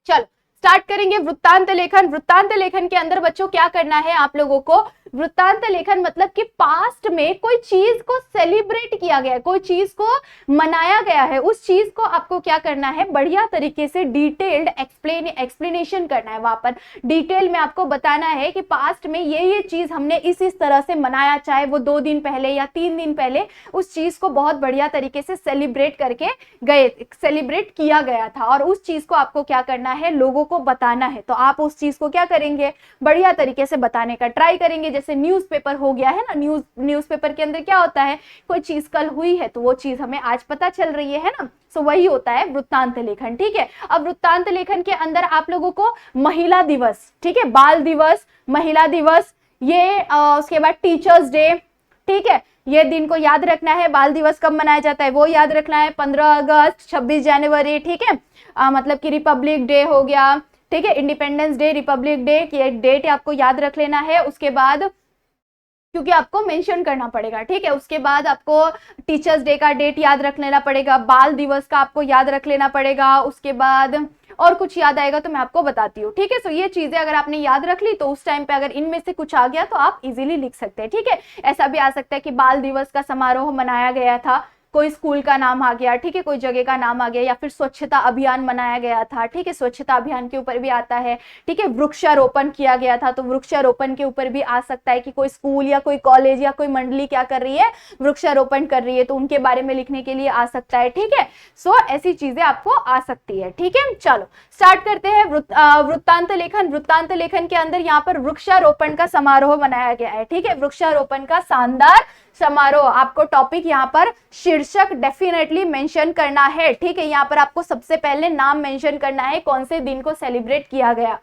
चलो स्टार्ट करेंगे वृत्तांत लेखन। वृत्तांत लेखन के अंदर बच्चों क्या करना है आप लोगों को, वृत्तांत लेखन मतलब कि पास्ट में कोई चीज को सेलिब्रेट किया गया है, कोई चीज को मनाया गया है, उस चीज को आपको क्या करना है, बढ़िया तरीके से डिटेल्ड एक्सप्लेनेशन करना है। वहां पर डिटेल में आपको बताना है कि पास्ट में ये चीज हमने इस तरह से मनाया, चाहे वो 2 दिन पहले या 3 दिन पहले, उस चीज को बहुत बढ़िया तरीके से सेलिब्रेट करके गए, सेलिब्रेट किया गया था और उस चीज को आपको क्या करना है, लोगों को बताना है। तो आप उस चीज को क्या करेंगे, बढ़िया तरीके से बताने का ट्राई करेंगे। जैसे न्यूज़पेपर हो गया है ना, न्यूज़पेपर के अंदर क्या होता है, कोई चीज कल हुई है तो वो चीज हमें आज पता चल रही है ना। सो वही होता है वृत्तांत लेखन, ठीक है। अब वृत्तांत लेखन के अंदर आप लोगों को महिला दिवस, ठीक है, बाल दिवस, महिला दिवस, ये उसके बाद टीचर्स डे, ठीक है, ये दिन को याद रखना है। बाल दिवस कब मनाया जाता है वो याद रखना है, 15 अगस्त, 26 जनवरी, ठीक है। मतलब कि रिपब्लिक डे हो गया, ठीक है, इंडिपेंडेंस डे, रिपब्लिक डे की एक डेट आपको याद रख लेना है। उसके बाद क्योंकि आपको मेंशन करना पड़ेगा, ठीक है। उसके बाद आपको टीचर्स डे का डेट याद रख लेना पड़ेगा, बाल दिवस का आपको याद रख लेना पड़ेगा। उसके बाद और कुछ याद आएगा तो मैं आपको बताती हूँ, ठीक है। सो ये चीजें अगर आपने याद रख ली तो उस टाइम पे अगर इनमें से कुछ आ गया तो आप इजीली लिख सकते हैं, ठीक है। ऐसा भी आ सकता है कि बाल दिवस का समारोह मनाया गया था, कोई स्कूल का नाम आ गया, ठीक है, कोई जगह का नाम आ गया, या फिर स्वच्छता अभियान मनाया गया था, ठीक है, स्वच्छता अभियान के ऊपर भी आता है, ठीक है। वृक्षारोपण किया गया था तो वृक्षारोपण के ऊपर भी आ सकता है कि कोई स्कूल या कोई कॉलेज या कोई मंडली क्या कर रही है, वृक्षारोपण कर रही है, तो उनके बारे में लिखने के लिए आ सकता है, ठीक है। सो ऐसी चीजें आपको आ सकती है, ठीक है। चलो स्टार्ट करते हैं वृत्तांत लेखन। वृत्तांत लेखन के अंदर यहाँ पर वृक्षारोपण का समारोह मनाया गया है, ठीक है, वृक्षारोपण का शानदार समारोह। आपको टॉपिक यहाँ पर शीर्षक डेफिनेटली मेंशन करना है, ठीक है। यहाँ पर आपको सबसे पहले नाम मेंशन करना है, कौन से दिन को सेलिब्रेट किया गया,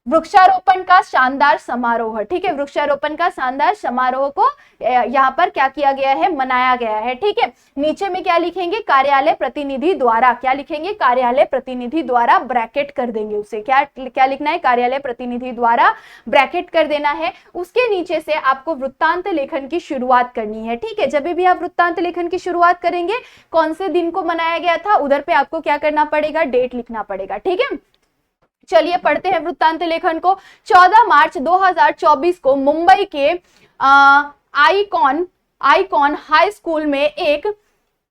वृक्षारोपण का शानदार समारोह, ठीक है, वृक्षारोपण का शानदार समारोह को यहाँ पर क्या किया गया है, मनाया गया है, ठीक है। नीचे में क्या लिखेंगे, कार्यालय प्रतिनिधि द्वारा, क्या लिखेंगे, कार्यालय प्रतिनिधि द्वारा, ब्रैकेट कर देंगे उसे, क्या क्या लिखना है, कार्यालय प्रतिनिधि द्वारा, ब्रैकेट कर देना है। उसके नीचे से आपको वृत्तांत लेखन की शुरुआत करनी है, ठीक है। जब भी आप वृत्तांत लेखन की शुरुआत करेंगे, कौन से दिन को मनाया गया था, उधर पे आपको क्या करना पड़ेगा, डेट लिखना पड़ेगा, ठीक है। चलिए पढ़ते हैं वृत्तांत लेखन को। 14 मार्च 2024 को मुंबई के आईकॉन हाई स्कूल में एक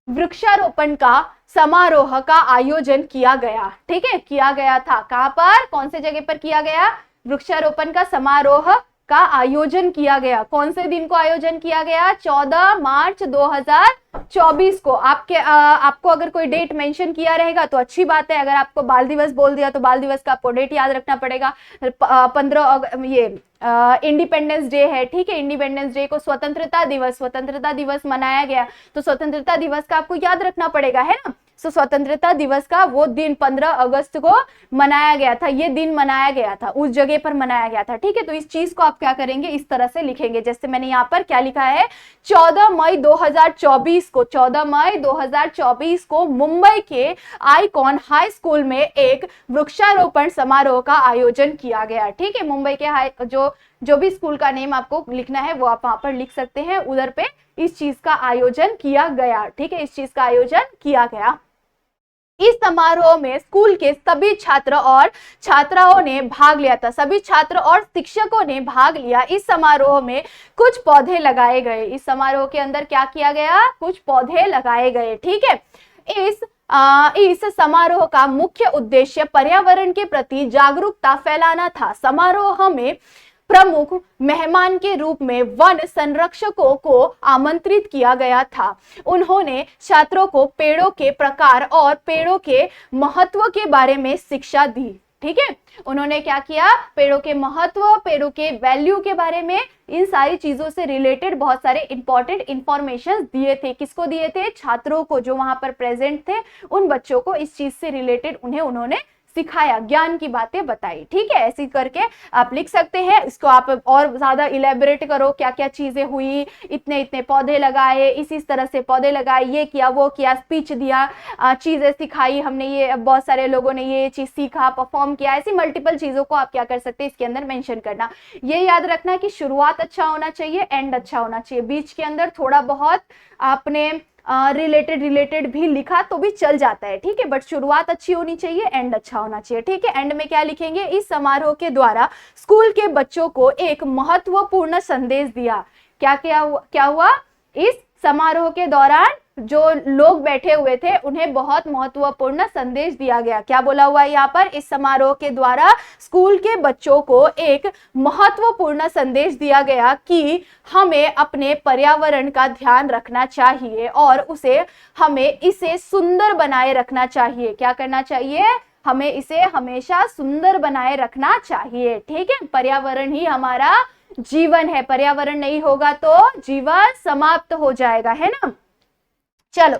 वृक्षारोपण का समारोह का आयोजन किया गया, ठीक है, किया गया था। कहां पर, कौन से जगह पर किया गया, वृक्षारोपण का समारोह का आयोजन किया गया। कौन से दिन को आयोजन किया गया, 14 मार्च 2024 को। आपको अगर कोई डेट मेंशन किया रहेगा तो अच्छी बात है, अगर आपको बाल दिवस बोल दिया तो बाल दिवस का आपको डेट याद रखना पड़ेगा। 15 इंडिपेंडेंस डे है, ठीक है, इंडिपेंडेंस डे को स्वतंत्रता दिवस मनाया गया, तो स्वतंत्रता दिवस का आपको याद रखना पड़ेगा, है ना। तो स्वतंत्रता दिवस का वो दिन 15 अगस्त को मनाया गया था, ये दिन मनाया गया था, उस जगह पर मनाया गया था, ठीक है। तो इस चीज को आप क्या करेंगे, इस तरह से लिखेंगे, जैसे मैंने यहाँ पर क्या लिखा है, 14 मई 2024 को, 14 मई 2024 को मुंबई के आईकॉन हाई स्कूल में एक वृक्षारोपण समारोह का आयोजन किया गया, ठीक है। मुंबई के जो भी स्कूल का नेम आपको लिखना है वो आप वहां पर लिख सकते हैं, उधर पे इस चीज का आयोजन किया गया, ठीक है, इस चीज का आयोजन किया गया। इस समारोह में स्कूल के सभी छात्र और छात्राओं ने भाग लिया था, सभी छात्र और शिक्षकों ने भाग लिया। इस समारोह में कुछ पौधे लगाए गए, इस समारोह के अंदर क्या किया गया, कुछ पौधे लगाए गए, ठीक है। इस समारोह का मुख्य उद्देश्य पर्यावरण के प्रति जागरूकता फैलाना था। समारोह में प्रमुख मेहमान के रूप में वन संरक्षकों को आमंत्रित किया गया था। उन्होंने छात्रों को पेड़ों के प्रकार और पेड़ों के महत्व के बारे में शिक्षा दी, ठीक है। उन्होंने क्या किया, पेड़ों के महत्व, पेड़ों के वैल्यू के बारे में, इन सारी चीजों से रिलेटेड बहुत सारे इंपॉर्टेंट इंफॉर्मेशन दिए थे। किसको दिए थे, छात्रों को, जो वहां पर प्रेजेंट थे उन बच्चों को इस चीज से रिलेटेड उन्होंने सिखाया, ज्ञान की बातें बताई, ठीक है। ऐसी करके आप लिख सकते हैं। इसको आप और ज्यादा इलेबोरेट करो, क्या क्या चीजें हुई, इतने इतने पौधे लगाए, इस तरह से पौधे लगाए, ये किया वो किया, स्पीच दिया, चीजें सिखाई हमने, ये बहुत सारे लोगों ने ये चीज सीखा, परफॉर्म किया, ऐसी मल्टीपल चीजों को आप क्या कर सकते हैं, इसके अंदर मेंशन करना। ये याद रखना कि शुरुआत अच्छा होना चाहिए, एंड अच्छा होना चाहिए, बीच के अंदर थोड़ा बहुत आपने रिलेटेड भी लिखा तो भी चल जाता है, ठीक है, बट शुरुआत अच्छी होनी चाहिए, एंड अच्छा होना चाहिए, ठीक है। एंड में क्या लिखेंगे, इस समारोह के द्वारा स्कूल के बच्चों को एक महत्वपूर्ण संदेश दिया। क्या हुआ, इस समारोह के दौरान जो लोग बैठे हुए थे उन्हें बहुत महत्वपूर्ण संदेश दिया गया। क्या बोला हुआ है यहाँ पर, इस समारोह के द्वारा स्कूल के बच्चों को एक महत्वपूर्ण संदेश दिया गया कि हमें अपने पर्यावरण का ध्यान रखना चाहिए और हमें इसे सुंदर बनाए रखना चाहिए। क्या करना चाहिए, हमें इसे हमेशा सुंदर बनाए रखना चाहिए, ठीक है। पर्यावरण ही हमारा जीवन है, पर्यावरण नहीं होगा तो जीवन समाप्त हो जाएगा, है ना। चलो,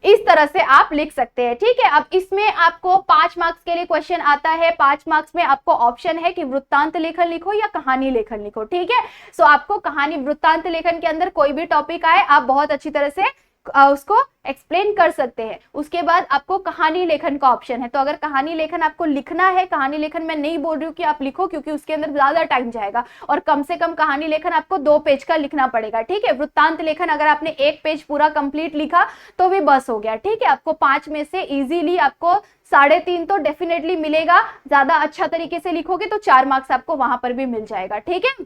इस तरह से आप लिख सकते हैं, ठीक है। अब इसमें आपको 5 मार्क्स के लिए क्वेश्चन आता है। 5 मार्क्स में आपको ऑप्शन है कि वृत्तांत लेखन लिखो या कहानी लेखन लिखो, ठीक है। आपको कहानी, वृत्तांत लेखन के अंदर कोई भी टॉपिक आए आप बहुत अच्छी तरह से उसको एक्सप्लेन कर सकते हैं। उसके बाद आपको कहानी लेखन का ऑप्शन है, तो अगर कहानी लेखन आपको लिखना है, कहानी लेखन मैं नहीं बोल रही हूँ कि आप लिखो क्योंकि उसके अंदर ज्यादा टाइम जाएगा, और कम से कम कहानी लेखन आपको 2 पेज का लिखना पड़ेगा, ठीक है। वृत्तांत लेखन अगर आपने 1 पेज पूरा कंप्लीट लिखा तो भी बस हो गया, ठीक है। आपको 5 में से इजीली आपको 3.5 तो डेफिनेटली मिलेगा, ज्यादा अच्छा तरीके से लिखोगे तो 4 मार्क्स आपको वहां पर भी मिल जाएगा, ठीक है।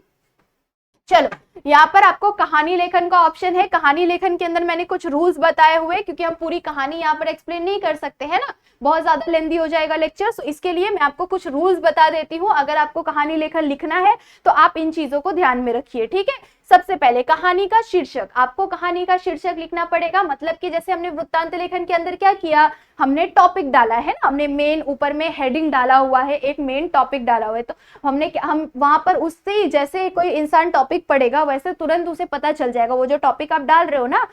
चलो, यहाँ पर आपको कहानी लेखन का ऑप्शन है। कहानी लेखन के अंदर मैंने कुछ रूल्स बताए हुए, क्योंकि हम पूरी कहानी यहाँ पर एक्सप्लेन नहीं कर सकते हैं ना, बहुत ज्यादा लेंदी हो जाएगा लेक्चर, तो इसके लिए मैं आपको कुछ रूल्स बता देती हूँ। अगर आपको कहानी लेखन लिखना है तो आप इन चीजों को ध्यान में रखिए, ठीक है। सबसे पहले कहानी का शीर्षक, आपको कहानी का शीर्षक लिखना पड़ेगा। मतलब कि जैसे हमने वृत्तांत लेखन के अंदर क्या किया, हमने टॉपिक डाला है ना, हमने मेन ऊपर में हेडिंग डाला हुआ है, एक मेन टॉपिक डाला हुआ है, तो हम वहां पर उससे जैसे कोई इंसान टॉपिक पढ़ेगा वैसे तुरंत उसे पता चल जाएगा। वो जो टॉपिक आप डाल रहे हो ना,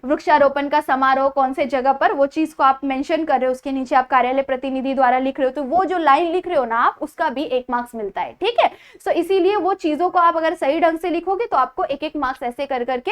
वृक्षारोपण का समारोह कौन से जगह पर, वो चीज को आप मेंशन कर रहे हो, उसके नीचे आप कार्यालय प्रतिनिधि द्वारा लिख रहे हो, तो वो जो लाइन लिख रहे हो ना आप, उसका भी 1 मार्क्स मिलता है, ठीक है। सो इसीलिए वो चीजों को आप अगर सही ढंग से लिखोगे तो आपको 1-1 मार्क्स ऐसे कर करके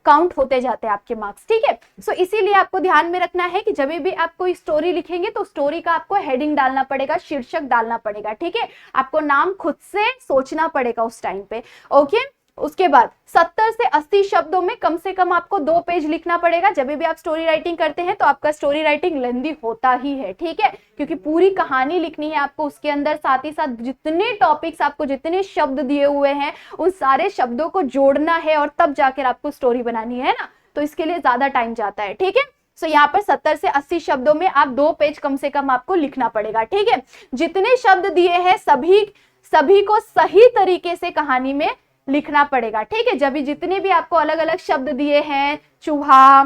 काउंट होते जाते हैं आपके मार्क्स, ठीक है। सो इसीलिए आपको ध्यान में रखना है कि जब भी आप कोई स्टोरी लिखेंगे तो स्टोरी का आपको हेडिंग डालना पड़ेगा, शीर्षक डालना पड़ेगा, ठीक है। आपको नाम खुद से सोचना पड़ेगा उस टाइम पे, ओके। उसके बाद 70 से 80 शब्दों में कम से कम आपको 2 पेज लिखना पड़ेगा। जब भी आप स्टोरी राइटिंग करते हैं तो आपका स्टोरी राइटिंग लेंदी होता ही है, ठीक है, क्योंकि पूरी कहानी लिखनी है आपको उसके अंदर। साथ ही साथ जितने टॉपिक्स आपको, जितने शब्द दिए हुए हैं, उन सारे शब्दों को जोड़ना है और तब जाकर आपको स्टोरी बनानी है ना, तो इसके लिए ज्यादा टाइम जाता है, ठीक है। सो यहाँ पर 70 से 80 शब्दों में आप 2 पेज कम से कम आपको लिखना पड़ेगा, ठीक है। जितने शब्द दिए हैं सभी को सही तरीके से कहानी में लिखना पड़ेगा, ठीक है। जब भी जितने भी आपको अलग अलग शब्द दिए हैं, चूहा,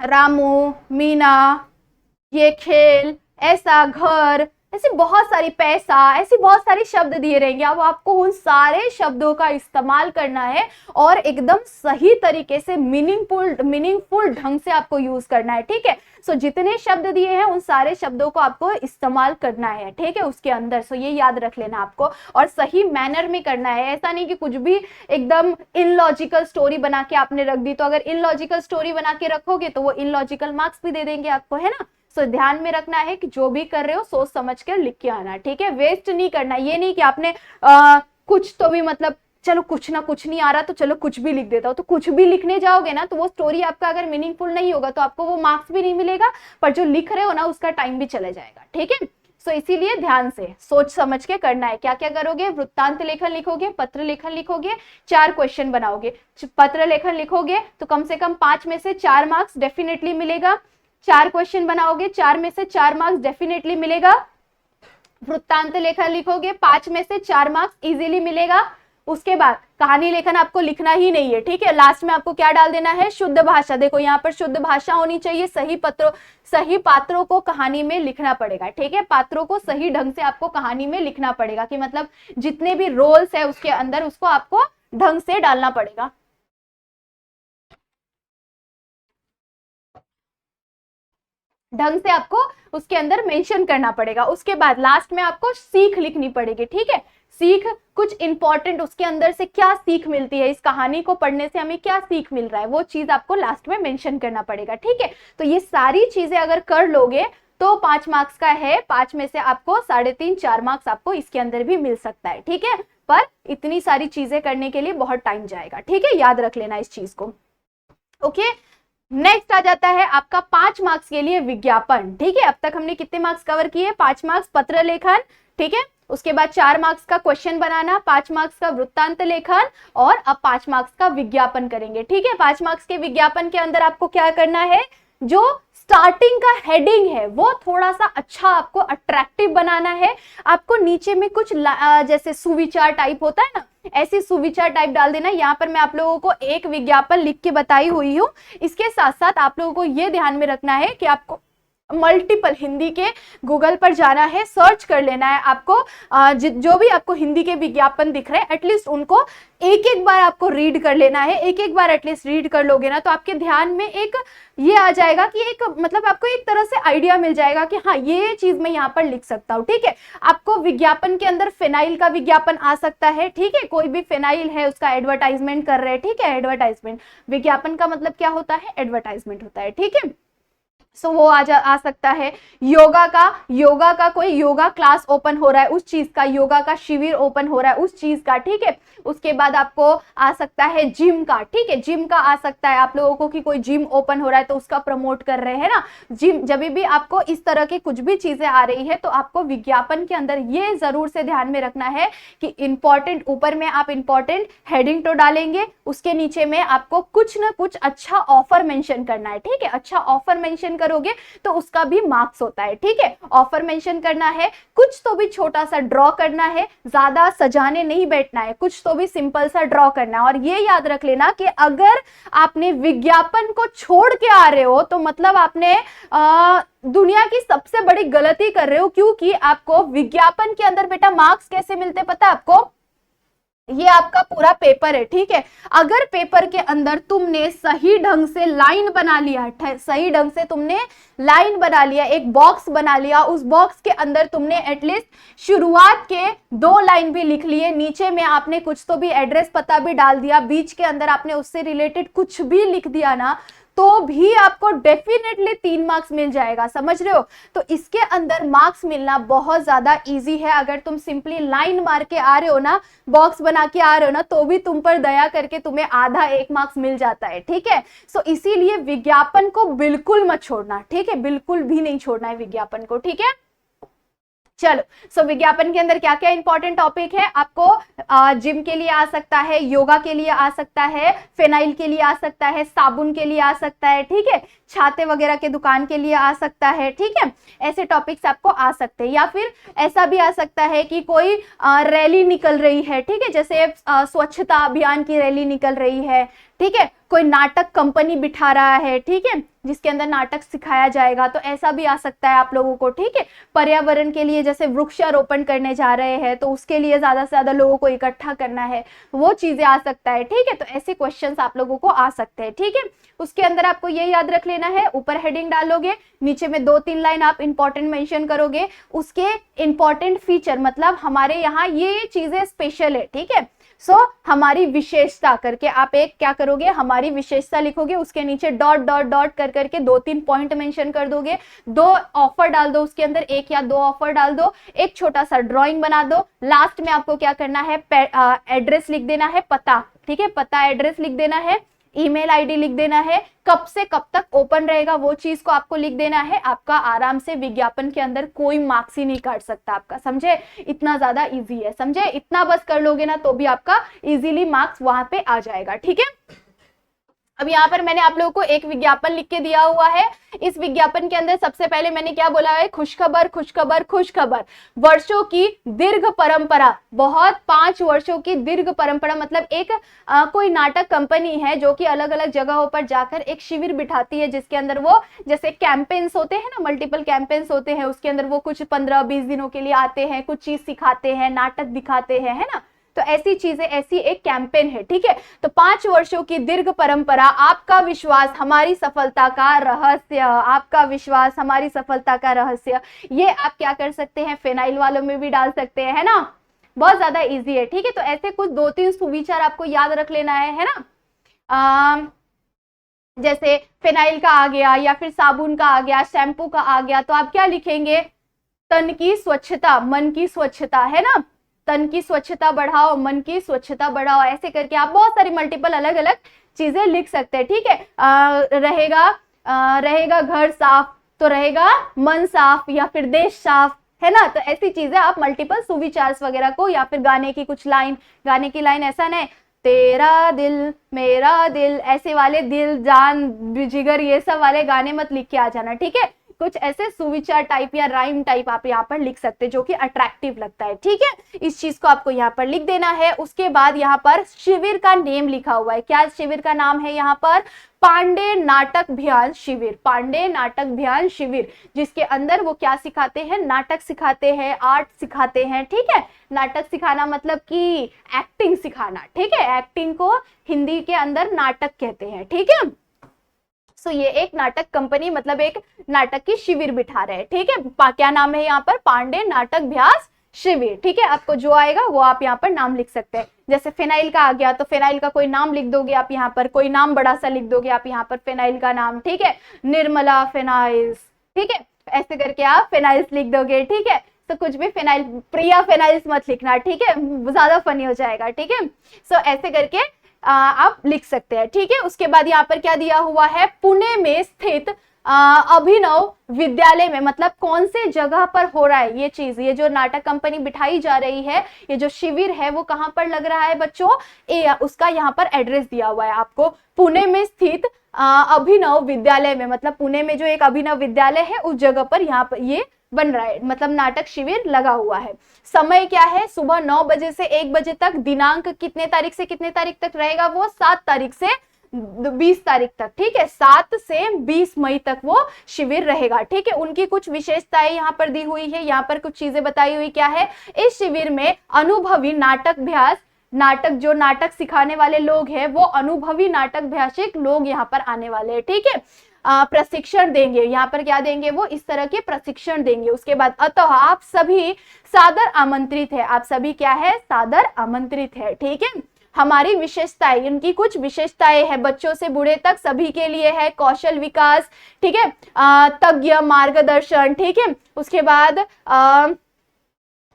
रामू, मीना, ये खेल, ऐसा, घर, ऐसी बहुत सारी, पैसा, ऐसी बहुत सारी शब्द दिए रहेंगे। अब आपको उन सारे शब्दों का इस्तेमाल करना है और एकदम सही तरीके से मीनिंगफुल ढंग से आपको यूज करना है, ठीक है। सो जितने शब्द दिए हैं उन सारे शब्दों को आपको इस्तेमाल करना है, ठीक है, उसके अंदर। सो ये याद रख लेना आपको, और सही मैनर में करना है। ऐसा नहीं कि कुछ भी एकदम इनलॉजिकल स्टोरी बना के आपने रख दी, तो अगर इनलॉजिकल स्टोरी बना के रखोगे तो वो इनलॉजिकल मार्क्स भी दे देंगे आपको, है ना। सो ध्यान में रखना है कि जो भी कर रहे हो सोच समझ कर लिख के आना, ठीक है। वेस्ट नहीं करना, ये नहीं कि आपने कुछ तो भी, मतलब चलो कुछ ना कुछ नहीं आ रहा तो चलो कुछ भी लिख देता हूं, तो कुछ भी लिखने जाओगे ना तो वो स्टोरी आपका अगर मीनिंगफुल नहीं होगा तो आपको वो मार्क्स भी नहीं मिलेगा, पर जो लिख रहे हो ना उसका टाइम भी चला जाएगा, ठीक है। सो इसीलिए ध्यान से सोच समझ के करना है। क्या क्या करोगे, वृत्तांत लेखन लिखोगे, पत्र लेखन लिखोगे, 4 क्वेश्चन बनाओगे। पत्र लेखन लिखोगे तो कम से कम 5 में से 4 मार्क्स डेफिनेटली मिलेगा। 4 क्वेश्चन बनाओगे, 4 में से 4 मार्क्स डेफिनेटली मिलेगा। वृत्तांत लेखन लिखोगे, 5 में से 4 मार्क्स इजीली मिलेगा। उसके बाद कहानी लेखन आपको लिखना ही नहीं है, ठीक है। लास्ट में आपको क्या डाल देना है, शुद्ध भाषा। देखो यहाँ पर शुद्ध भाषा होनी चाहिए, सही पात्रों को कहानी में लिखना पड़ेगा, ठीक है। पात्रों को सही ढंग से आपको कहानी में लिखना पड़ेगा, कि मतलब जितने भी रोल्स है उसके अंदर उसको आपको ढंग से डालना पड़ेगा। ढंग से आपको उसके अंदर मेंशन करना पड़ेगा। उसके बाद लास्ट में आपको सीख लिखनी पड़ेगी, ठीक है। सीख, कुछ इंपॉर्टेंट उसके अंदर से क्या सीख मिलती है, इस कहानी को पढ़ने से हमें क्या सीख मिल रहा है, वो चीज आपको लास्ट में मेंशन करना पड़ेगा, ठीक है। तो ये सारी चीजें अगर कर लोगे तो 5 मार्क्स का है, 5 में से आपको 3.5-4 मार्क्स आपको इसके अंदर भी मिल सकता है, ठीक है। पर इतनी सारी चीजें करने के लिए बहुत टाइम जाएगा, ठीक है, याद रख लेना इस चीज को, ओके। नेक्स्ट आ जाता है आपका 5 मार्क्स के लिए विज्ञापन, ठीक है। अब तक हमने कितने मार्क्स कवर किए, 5 मार्क्स पत्र लेखन, ठीक है। उसके बाद 4 मार्क्स का क्वेश्चन बनाना, 5 मार्क्स का वृत्तांत लेखन, और अब 5 मार्क्स का विज्ञापन करेंगे, ठीक है। 5 मार्क्स के विज्ञापन के अंदर आपको क्या करना है, जो स्टार्टिंग का हेडिंग है वो थोड़ा सा अच्छा आपको अट्रैक्टिव बनाना है। आपको नीचे में कुछ जैसे सुविचार टाइप होता है ना, ऐसी सुविचार टाइप डाल देना। यहाँ पर मैं आप लोगों को एक विज्ञापन लिख के बताई हुई हूँ। इसके साथ साथ आप लोगों को ये ध्यान में रखना है कि आपको मल्टीपल हिंदी के गूगल पर जाना है, सर्च कर लेना है आपको, जो भी आपको हिंदी के विज्ञापन दिख रहे हैं एटलीस्ट उनको एक एक बार आपको रीड कर लेना है। एक एक बार एटलीस्ट रीड कर लोगे ना तो आपके ध्यान में एक ये आ जाएगा कि एक मतलब आपको एक तरह से आइडिया मिल जाएगा कि हाँ ये चीज मैं यहाँ पर लिख सकता हूँ। ठीक है, आपको विज्ञापन के अंदर फिनाइल का विज्ञापन आ सकता है। ठीक है, कोई भी फिनाइल है उसका एडवर्टाइजमेंट कर रहे हैं। ठीक है, एडवर्टाइजमेंट, विज्ञापन का मतलब क्या होता है, एडवर्टाइजमेंट होता है। ठीक है, सो वो आ सकता है। योगा का कोई योगा क्लास ओपन हो रहा है उस चीज का, योगा का शिविर ओपन हो रहा है उस चीज का। ठीक है, उसके बाद आपको आ सकता है जिम का। ठीक है, जिम का आ सकता है आप लोगों को कि कोई जिम ओपन हो रहा है तो उसका प्रमोट कर रहे हैं ना जिम। जब भी आपको इस तरह की कुछ भी चीजें आ रही है तो आपको विज्ञापन के अंदर ये जरूर से ध्यान में रखना है कि इंपॉर्टेंट, ऊपर में आप इंपॉर्टेंट हेडिंग तो डालेंगे, उसके नीचे में आपको कुछ ना कुछ अच्छा ऑफर मेंशन करना है। ठीक है, अच्छा ऑफर मेंशन करोगे तो उसका भी मार्क्स होता है। ठीक है, ऑफर मेंशन करना है, कुछ तो भी छोटा सा ड्रॉ करना है, ज्यादा सजाने नहीं बैठना है, कुछ तो भी सिंपल सा ड्रॉ करना है। और ये याद रख लेना कि अगर आपने विज्ञापन को छोड़ के आ रहे हो तो मतलब आपने दुनिया की सबसे बड़ी गलती कर रहे हो, क्योंकि आपको विज्ञापन के अंदर बेटा मार्क्स कैसे मिलते पता है आपको, ये आपका पूरा पेपर है। ठीक है, अगर पेपर के अंदर तुमने सही ढंग से लाइन बना लिया, सही ढंग से तुमने लाइन बना लिया, एक बॉक्स बना लिया, उस बॉक्स के अंदर तुमने एटलीस्ट शुरुआत के 2 लाइन भी लिख लिए, नीचे में आपने कुछ तो भी एड्रेस पता भी डाल दिया, बीच के अंदर आपने उससे रिलेटेड कुछ भी लिख दिया ना, तो भी आपको डेफिनेटली 3 मार्क्स मिल जाएगा। समझ रहे हो? तो इसके अंदर मार्क्स मिलना बहुत ज्यादा इजी है। अगर तुम सिंपली लाइन मार के आ रहे हो ना, बॉक्स बना के आ रहे हो ना, तो भी तुम पर दया करके तुम्हें आधा 1 मार्क्स मिल जाता है। ठीक है, सो इसीलिए विज्ञापन को बिल्कुल मत छोड़ना। ठीक है, बिल्कुल भी नहीं छोड़ना है विज्ञापन को। ठीक है, चलो, सो विज्ञापन के अंदर क्या क्या इंपॉर्टेंट टॉपिक है, आपको जिम के लिए आ सकता है, योगा के लिए आ सकता है, फिनाइल के लिए आ सकता है, साबुन के लिए आ सकता है। ठीक है, छाते वगैरह के दुकान के लिए आ सकता है। ठीक है, ऐसे टॉपिक्स आपको आ सकते हैं। या फिर ऐसा भी आ सकता है कि कोई रैली निकल रही है। ठीक है, जैसे स्वच्छता अभियान की रैली निकल रही है। ठीक है, कोई नाटक कंपनी बिठा रहा है। ठीक है, जिसके अंदर नाटक सिखाया जाएगा, तो ऐसा भी आ सकता है आप लोगों को। ठीक है, पर्यावरण के लिए जैसे वृक्षारोपण करने जा रहे हैं तो उसके लिए ज्यादा से ज्यादा लोगों को इकट्ठा करना है, वो चीजें आ सकता है। ठीक है, तो ऐसे क्वेश्चंस आप लोगों को आ सकते हैं। ठीक है, उसके अंदर आपको ये याद रख लेना है, ऊपर हेडिंग डालोगे, नीचे में 2-3 लाइन आप इंपॉर्टेंट मेंशन करोगे, उसके इंपॉर्टेंट फीचर, मतलब हमारे यहाँ ये चीजें स्पेशल है। ठीक है, सो हमारी विशेषता करके आप एक क्या करोगे, हमारी विशेषता लिखोगे, उसके नीचे डॉट डॉट डॉट कर करके 2-3 पॉइंट मेंशन कर दोगे, 2 ऑफर डाल दो उसके अंदर, 1 या 2 ऑफर डाल दो, एक छोटा सा ड्राइंग बना दो, लास्ट में आपको क्या करना है, एड्रेस लिख देना है, पता। ठीक है, पता एड्रेस लिख देना है, ईमेल आईडी लिख देना है, कब से कब तक ओपन रहेगा वो चीज को आपको लिख देना है। आपका आराम से विज्ञापन के अंदर कोई मार्क्स ही नहीं काट सकता आपका। समझे? इतना ज्यादा इजी है। समझे? इतना बस कर लोगे ना तो भी आपका इजीली मार्क्स वहां पे आ जाएगा। ठीक है, अब यहाँ पर मैंने आप लोगों को एक विज्ञापन लिख के दिया हुआ है। इस विज्ञापन के अंदर सबसे पहले मैंने क्या बोला है, खुशखबर खुशखबर खुशखबर, वर्षों की दीर्घ परंपरा, बहुत 5 वर्षों की दीर्घ परंपरा, मतलब एक कोई नाटक कंपनी है जो कि अलग अलग जगहों पर जाकर एक शिविर बिठाती है, जिसके अंदर वो जैसे कैंपेन्स होते हैं ना, मल्टीपल कैंपेन्स होते हैं, उसके अंदर वो कुछ 15-20 दिनों के लिए आते हैं, कुछ चीज सिखाते हैं, नाटक दिखाते हैं, है ना। तो ऐसी चीजें, ऐसी एक कैंपेन है। ठीक है, तो 5 वर्षों की दीर्घ परंपरा, आपका विश्वास हमारी सफलता का रहस्य, आपका विश्वास हमारी सफलता का रहस्य, ये आप क्या कर सकते हैं, फिनाइल वालों में भी डाल सकते हैं, है ना। बहुत ज्यादा इजी है। ठीक है, तो ऐसे कुछ 2-3 सुविचार आपको याद रख लेना है ना। जैसे फिनाइल का आ गया, या फिर साबुन का आ गया, शैम्पू का आ गया, तो आप क्या लिखेंगे, तन की स्वच्छता, मन की स्वच्छता, है ना, तन की स्वच्छता बढ़ाओ, मन की स्वच्छता बढ़ाओ, ऐसे करके आप बहुत सारी मल्टीपल अलग अलग चीजें लिख सकते हैं। ठीक है, रहेगा घर साफ तो रहेगा मन साफ, या फिर देश साफ, है ना। तो ऐसी चीजें आप मल्टीपल सुविचार्स वगैरह को, या फिर गाने की कुछ लाइन, गाने की लाइन ऐसा नहीं, तेरा दिल मेरा दिल, ऐसे वाले दिल जान जिगर ये सब वाले गाने मत लिख के आ जाना। ठीक है, कुछ ऐसे सुविचार टाइप या राइम टाइप आप यहाँ पर लिख सकते हैं जो कि अट्रैक्टिव लगता है। ठीक है, इस चीज को आपको यहाँ पर लिख देना है। उसके बाद यहाँ पर शिविर का नेम लिखा हुआ है। क्या शिविर का नाम है यहाँ पर? पांडे नाटक अभियान शिविर। पांडे नाटक अभियान शिविर, जिसके अंदर वो क्या सिखाते हैं? नाटक सिखाते हैं, आर्ट सिखाते हैं। ठीक है, नाटक सिखाना मतलब कि एक्टिंग सिखाना। ठीक है, एक्टिंग को हिंदी के अंदर नाटक कहते हैं। ठीक है, सो ये एक नाटक कंपनी मतलब एक नाटक की शिविर बिठा रहे हैं। ठीक है, क्या नाम है यहाँ पर? पांडे नाटक अभ्यास शिविर। ठीक है, आपको जो आएगा वो आप यहाँ पर नाम लिख सकते हैं। जैसे फिनाइल का आ गया तो फिनाइल का कोई नाम लिख दोगे आप यहाँ पर, कोई नाम बड़ा सा लिख दोगे आप यहाँ पर फिनाइल का नाम। ठीक है, निर्मला फिनाइल्स। ठीक है, ऐसे करके आप फिनाइल्स लिख दोगे। ठीक है, तो कुछ भी फिनाइल, प्रिया फिनाइल्स मत लिखना। ठीक है, ज्यादा फनी हो जाएगा। ठीक है, सो ऐसे करके आप लिख सकते हैं। ठीक है, उसके बाद यहाँ पर क्या दिया हुआ है? पुणे में स्थित अभिनव विद्यालय में, मतलब कौन से जगह पर हो रहा है ये चीज, ये जो नाटक कंपनी बिठाई जा रही है, ये जो शिविर है वो कहां पर लग रहा है बच्चों? उसका यहाँ पर एड्रेस दिया हुआ है आपको। पुणे में स्थित अभिनव विद्यालय में, मतलब पुणे में जो एक अभिनव विद्यालय है उस जगह पर यहाँ पर ये बन रहा है, मतलब नाटक शिविर लगा हुआ है। समय क्या है? सुबह 9 बजे से 1 बजे तक। दिनांक कितने तारीख से कितने तारीख तक रहेगा वो? 7 तारीख से 20 तारीख तक। ठीक है, 7 से 20 मई तक वो शिविर रहेगा। ठीक है, उनकी कुछ विशेषताएं यहाँ पर दी हुई है, यहाँ पर कुछ चीजें बताई हुई। क्या है? इस शिविर में अनुभवी नाटक अभ्यास, जो नाटक सिखाने वाले लोग हैं वो अनुभवी नाटक अभ्यासिक लोग यहाँ पर आने वाले हैं। ठीक है, प्रशिक्षण देंगे। यहाँ पर क्या देंगे? वो इस तरह के प्रशिक्षण देंगे। उसके बाद अतः आप सभी सादर आमंत्रित है। आप सभी क्या है? सादर आमंत्रित है। ठीक है, हमारी विशेषताएं, इनकी कुछ विशेषताएं है, बच्चों से बूढ़े तक सभी के लिए है। कौशल विकास, ठीक है, तज्ञ मार्गदर्शन। ठीक है, उसके बाद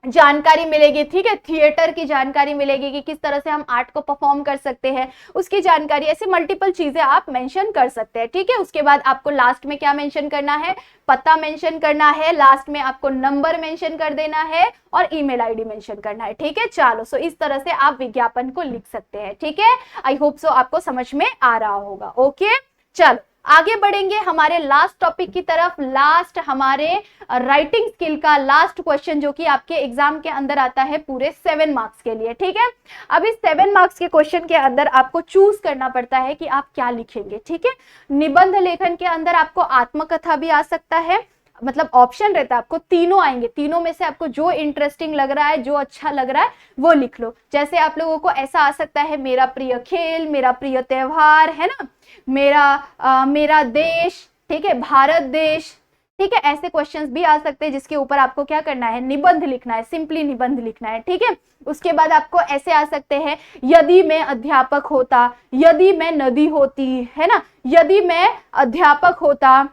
जानकारी मिलेगी। ठीक है, थिएटर की जानकारी मिलेगी कि किस तरह से हम आर्ट को परफॉर्म कर सकते हैं, उसकी जानकारी। ऐसे मल्टीपल चीजें आप मेंशन कर सकते हैं। ठीक है, उसके बाद आपको लास्ट में क्या मेंशन करना है? पता मेंशन करना है। लास्ट में आपको नंबर मेंशन कर देना है और ईमेल आईडी मेंशन करना है। ठीक है, चलो, सो इस तरह से आप विज्ञापन को लिख सकते हैं। ठीक है, आई होप सो आपको समझ में आ रहा होगा। ओके, चलो आगे बढ़ेंगे हमारे लास्ट टॉपिक की तरफ। लास्ट हमारे राइटिंग स्किल का लास्ट क्वेश्चन जो कि आपके एग्जाम के अंदर आता है पूरे 7 मार्क्स के लिए। ठीक है, अब इस 7 मार्क्स के क्वेश्चन के अंदर आपको चूज करना पड़ता है कि आप क्या लिखेंगे। ठीक है, निबंध लेखन के अंदर आपको आत्मकथा भी आ सकता है, मतलब ऑप्शन रहता है, आपको तीनों आएंगे। तीनों में से आपको जो इंटरेस्टिंग लग रहा है, जो अच्छा लग रहा है वो लिख लो। जैसे आप लोगों को ऐसा आ सकता है, मेरा प्रिय खेल, मेरा प्रिय त्योहार, है ना, मेरा देश, ठीक है, भारत देश। ठीक है, ऐसे क्वेश्चंस भी आ सकते हैं जिसके ऊपर आपको क्या करना है? निबंध लिखना है, सिंपली निबंध लिखना है। ठीक है, उसके बाद आपको ऐसे आ सकते हैं, यदि मैं अध्यापक होता, यदि मैं नदी होती, है ना, यदि मैं अध्यापक होता,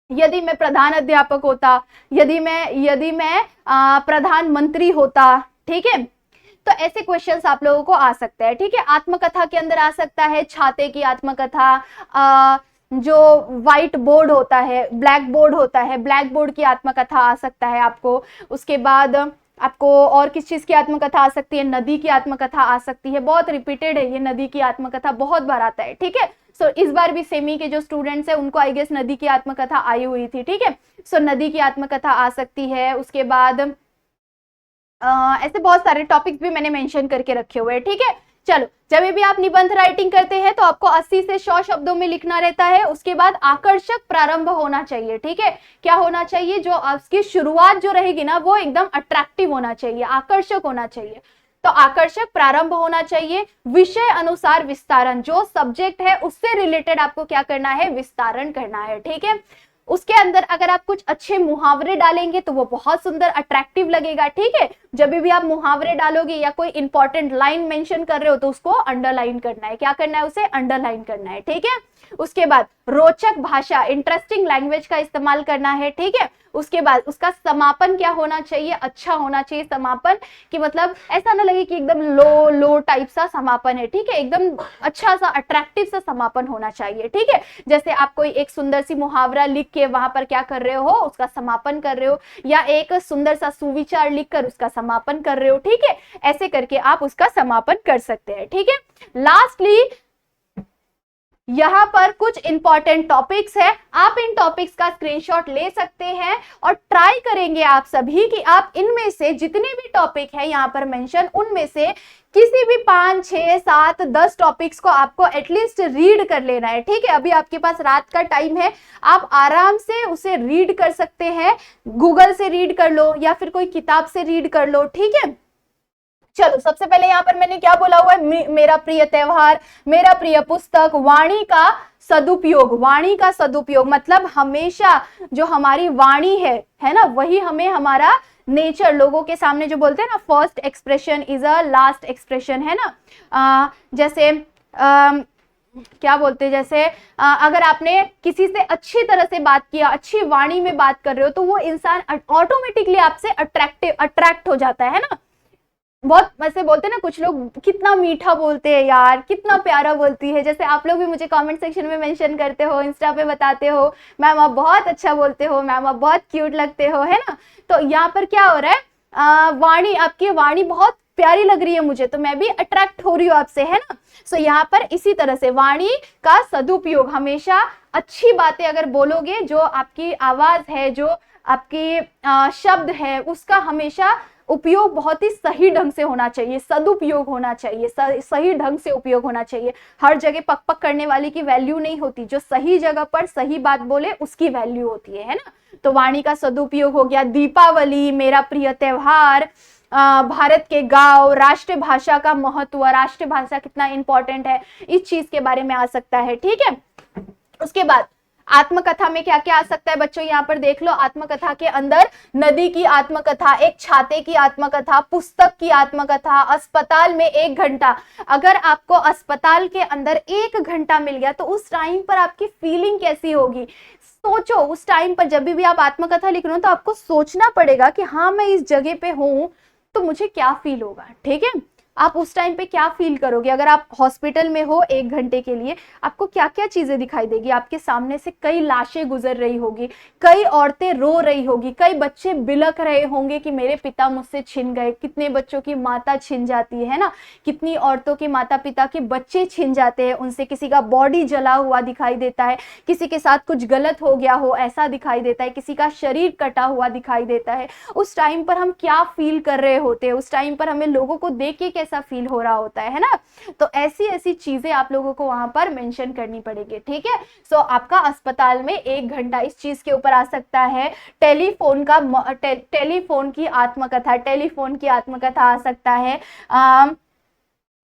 यदि मैं प्रधान अध्यापक होता, यदि मैं प्रधानमंत्री होता। ठीक है, तो ऐसे क्वेश्चंस आप लोगों को आ सकते हैं। ठीक है, आत्मकथा के अंदर आ सकता है छाते की आत्मकथा, जो व्हाइट बोर्ड होता है, ब्लैक बोर्ड होता है, ब्लैक बोर्ड की आत्मकथा आ सकता है आपको। उसके बाद आपको और किस चीज की आत्मकथा आ सकती है? नदी की आत्मकथा आ सकती है। बहुत रिपीटेड है ये नदी की आत्मकथा, बहुत बार आता है। ठीक है, सो इस बार भी सेमी के जो स्टूडेंट्स हैं उनको आई गेस नदी की आत्मकथा आई हुई थी। ठीक है, सो नदी की आत्मकथा आ सकती है। उसके बाद ऐसे बहुत सारे टॉपिक्स भी मैंने मेंशन करके रखे हुए हैं। ठीक है, चलो, जब भी आप निबंध राइटिंग करते हैं तो आपको 80 से 100 शब्दों में लिखना रहता है। उसके बाद आकर्षक प्रारंभ होना चाहिए। ठीक है, क्या होना चाहिए? जो आपकी शुरुआत जो रहेगी ना वो एकदम अट्रैक्टिव होना चाहिए, आकर्षक होना चाहिए। तो आकर्षक प्रारंभ होना चाहिए। विषय अनुसार विस्तारण, जो सब्जेक्ट है उससे रिलेटेड आपको क्या करना है? विस्तारण करना है। ठीक है, उसके अंदर अगर आप कुछ अच्छे मुहावरे डालेंगे तो वो बहुत सुंदर अट्रैक्टिव लगेगा। ठीक है, जब भी आप मुहावरे डालोगे या कोई इंपॉर्टेंट लाइन मेंशन कर रहे हो तो उसको अंडरलाइन करना है। क्या करना है? उसे अंडरलाइन करना है। ठीक है, उसके बाद रोचक भाषा, इंटरेस्टिंग लैंग्वेज का इस्तेमाल करना है। ठीक है, उसके बाद उसका समापन क्या होना चाहिए? अच्छा होना चाहिए समापन, कि मतलब ऐसा ना लगे कि एकदम लो टाइप सा समापन है। ठीक है, एकदम अच्छा सा अट्रैक्टिव सा समापन होना चाहिए। ठीक है, जैसे आप कोई एक सुंदर सी मुहावरा लिख के वहां पर क्या कर रहे हो? उसका समापन कर रहे हो, या एक सुंदर सा सुविचार लिखकर उसका समापन कर रहे हो। ठीक है, ऐसे करके आप उसका समापन कर सकते हैं। ठीक है, लास्टली यहाँ पर कुछ इंपॉर्टेंट टॉपिक्स है, आप इन टॉपिक्स का स्क्रीनशॉट ले सकते हैं और ट्राई करेंगे आप सभी कि आप इनमें से जितने भी टॉपिक है यहाँ पर मेंशन, उनमें से किसी भी 5, 6, 7, 10 टॉपिक्स को आपको एटलीस्ट रीड कर लेना है। ठीक है, अभी आपके पास रात का टाइम है, आप आराम से उसे रीड कर सकते हैं, गूगल से रीड कर लो या फिर कोई किताब से रीड कर लो। ठीक है, चलो सबसे पहले यहाँ पर मैंने क्या बोला हुआ है, मेरा प्रिय त्योहार, मेरा प्रिय पुस्तक, वाणी का सदुपयोग। वाणी का सदुपयोग मतलब हमेशा जो हमारी वाणी है ना, वही हमें हमारा नेचर, लोगों के सामने जो बोलते हैं ना, first expression is a last expression, है ना। जैसे क्या बोलते हैं, जैसे अगर आपने किसी से अच्छी तरह से बात किया, अच्छी वाणी में बात कर रहे हो, तो वो इंसान ऑटोमेटिकली आपसे अट्रैक्ट हो जाता है ना। बहुत वैसे बोलते हैं ना कुछ लोग, कितना मीठा बोलते हैं यार, कितना प्यारा बोलती है। जैसे आप लोग भी मुझे कमेंट सेक्शन में मेंशन करते हो, इंस्टा पे बताते हो, मैम आप बहुत अच्छा बोलते हो, मैम आप बहुत क्यूट लगते हो, है ना। तो यहाँ पर क्या हो रहा है, वाणी, आपकी वाणी बहुत प्यारी लग रही है मुझे, तो मैं भी अट्रैक्ट हो रही हूँ आपसे, है ना। सो यहाँ पर इसी तरह से वाणी का सदुपयोग, हमेशा अच्छी बातें अगर बोलोगे, जो आपकी आवाज है, जो आपकी शब्द है, उसका हमेशा उपयोग बहुत ही सही ढंग से होना चाहिए, सदुपयोग होना चाहिए, सही ढंग से उपयोग होना चाहिए। हर जगह पक पक करने वाली की वैल्यू नहीं होती, जो सही जगह पर सही बात बोले उसकी वैल्यू होती है ना। तो वाणी का सदुपयोग हो गया, दीपावली, मेरा प्रिय त्योहार, भारत के गांव, राष्ट्रभाषा का महत्व, राष्ट्रभाषा कितना इंपॉर्टेंट है, इस चीज के बारे में आ सकता है। ठीक है, उसके बाद आत्मकथा में क्या क्या आ सकता है बच्चों, यहाँ पर देख लो। आत्मकथा के अंदर नदी की आत्मकथा, एक छाते की आत्मकथा, पुस्तक की आत्मकथा, अस्पताल में 1 घंटा। अगर आपको अस्पताल के अंदर 1 घंटा मिल गया तो उस टाइम पर आपकी फीलिंग कैसी होगी, सोचो। उस टाइम पर जब भी आप आत्मकथा लिख रहे हो तो आपको सोचना पड़ेगा कि हाँ मैं इस जगह पे हूं तो मुझे क्या फील होगा। ठीक है, आप उस टाइम पे क्या फील करोगे। अगर आप हॉस्पिटल में हो 1 घंटे के लिए, आपको क्या क्या चीजें दिखाई देगी। आपके सामने से कई लाशें गुजर रही होगी, कई औरतें रो रही होगी, कई बच्चे बिलख रहे होंगे कि मेरे पिता मुझसे छिन गए। कितने बच्चों की माता छिन जाती है ना, कितनी औरतों के माता पिता के बच्चे छिन जाते हैं, उनसे किसी का बॉडी जला हुआ दिखाई देता है, किसी के साथ कुछ गलत हो गया हो ऐसा दिखाई देता है, किसी का शरीर कटा हुआ दिखाई देता है। उस टाइम पर हम क्या फील कर रहे होते हैं, उस टाइम पर हमें लोगों को देख के कैसा फील हो रहा होता है ना। तो ऐसी ऐसी चीजें आप लोगों को वहां पर मेंशन करनी पड़ेगी। ठीक है, सो आपका अस्पताल में 1 घंटा इस चीज के ऊपर आ सकता है। टेलीफोन का टेलीफोन की आत्मकथा, टेलीफोन की आत्मकथा आ सकता है।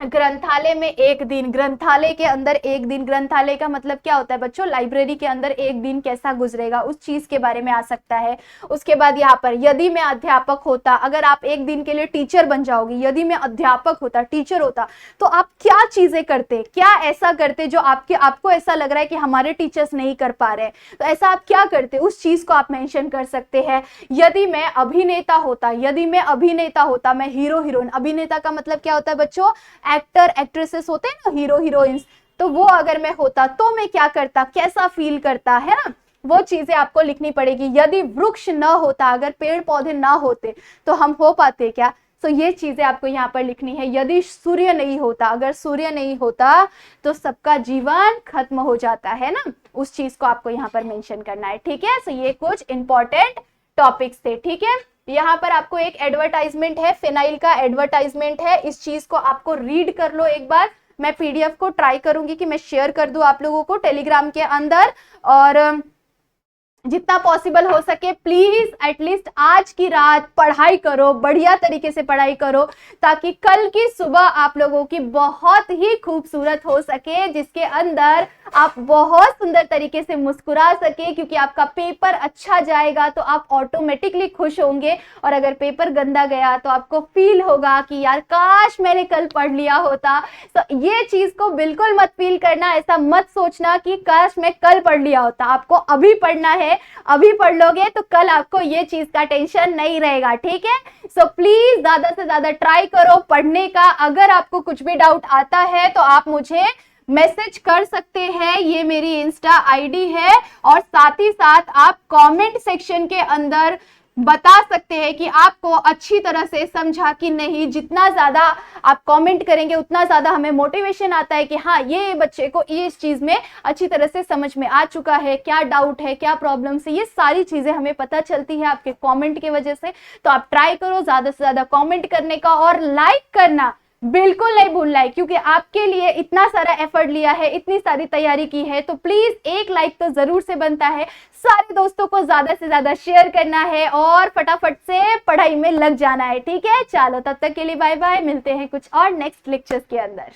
ग्रंथालय में 1 दिन, ग्रंथालय के अंदर 1 दिन, ग्रंथालय का मतलब क्या होता है बच्चों, लाइब्रेरी के अंदर 1 दिन कैसा गुजरेगा, उस चीज के बारे में आ सकता है। उसके बाद यहाँ पर यदि मैं अध्यापक होता, अगर आप 1 दिन के लिए टीचर बन जाओगी, यदि मैं अध्यापक होता, टीचर होता, तो आप क्या चीजें करते, क्या ऐसा करते जो आपको ऐसा लग रहा है कि हमारे टीचर्स नहीं कर पा रहे, तो ऐसा आप क्या करते, उस चीज को आप मेंशन कर सकते हैं। यदि मैं अभिनेता होता, यदि मैं अभिनेता होता, मैं हीरो हीरोइन, अभिनेता का मतलब क्या होता है बच्चों, एक्टर एक्ट्रेसेस होते हैं ना, हीरो हीरोइंस, तो वो अगर मैं होता तो मैं क्या करता, कैसा फील करता, है ना, वो चीजें आपको लिखनी पड़ेगी। यदि वृक्ष न होता, अगर पेड़ पौधे ना होते तो हम हो पाते क्या, तो ये चीजें आपको यहाँ पर लिखनी है। यदि सूर्य नहीं होता, अगर सूर्य नहीं होता तो सबका जीवन खत्म हो जाता है ना, उस चीज को आपको यहाँ पर मेंशन करना है। ठीक है, सो ये कुछ इंपॉर्टेंट टॉपिक्स थे। ठीक है, यहाँ पर आपको एक एडवर्टाइजमेंट है, फिनाइल का एडवर्टाइजमेंट है, इस चीज को आपको रीड कर लो एक बार। मैं पीडीएफ को ट्राई करूंगी कि मैं शेयर कर दूं आप लोगों को टेलीग्राम के अंदर, और जितना पॉसिबल हो सके प्लीज एटलीस्ट आज की रात पढ़ाई करो, बढ़िया तरीके से पढ़ाई करो, ताकि कल की सुबह आप लोगों की बहुत ही खूबसूरत हो सके, जिसके अंदर आप बहुत सुंदर तरीके से मुस्कुरा सके, क्योंकि आपका पेपर अच्छा जाएगा तो आप ऑटोमेटिकली खुश होंगे, और अगर पेपर गंदा गया तो आपको फील होगा कि यार काश मैंने कल पढ़ लिया होता। तो ये चीज को बिल्कुल मत फील करना, ऐसा मत सोचना कि काश मैं कल पढ़ लिया होता, आपको अभी पढ़ना है, अभी पढ़ लोगे तो कल आपको ये चीज का टेंशन नहीं रहेगा। ठीक है, सो प्लीज ज्यादा से ज्यादा ट्राई करो पढ़ने का। अगर आपको कुछ भी डाउट आता है तो आप मुझे मैसेज कर सकते हैं, ये मेरी इंस्टा आईडी है, और साथ ही साथ आप कमेंट सेक्शन के अंदर बता सकते हैं कि आपको अच्छी तरह से समझा कि नहीं। जितना ज्यादा आप कमेंट करेंगे उतना ज्यादा हमें मोटिवेशन आता है कि हाँ ये बच्चे को ये इस चीज में अच्छी तरह से समझ में आ चुका है, क्या डाउट है, क्या प्रॉब्लम है, ये सारी चीजें हमें पता चलती है आपके कमेंट की वजह से। तो आप ट्राई करो ज्यादा से ज्यादा कमेंट करने का और लाइक करना बिल्कुल नहीं भूलना है, क्योंकि आपके लिए इतना सारा एफर्ट लिया है, इतनी सारी तैयारी की है, तो प्लीज एक लाइक तो जरूर से बनता है। सारे दोस्तों को ज्यादा से ज्यादा शेयर करना है और फटाफट से पढ़ाई में लग जाना है। ठीक है, चलो तब तक के लिए बाय बाय, मिलते हैं कुछ और नेक्स्ट लेक्चर्स के अंदर।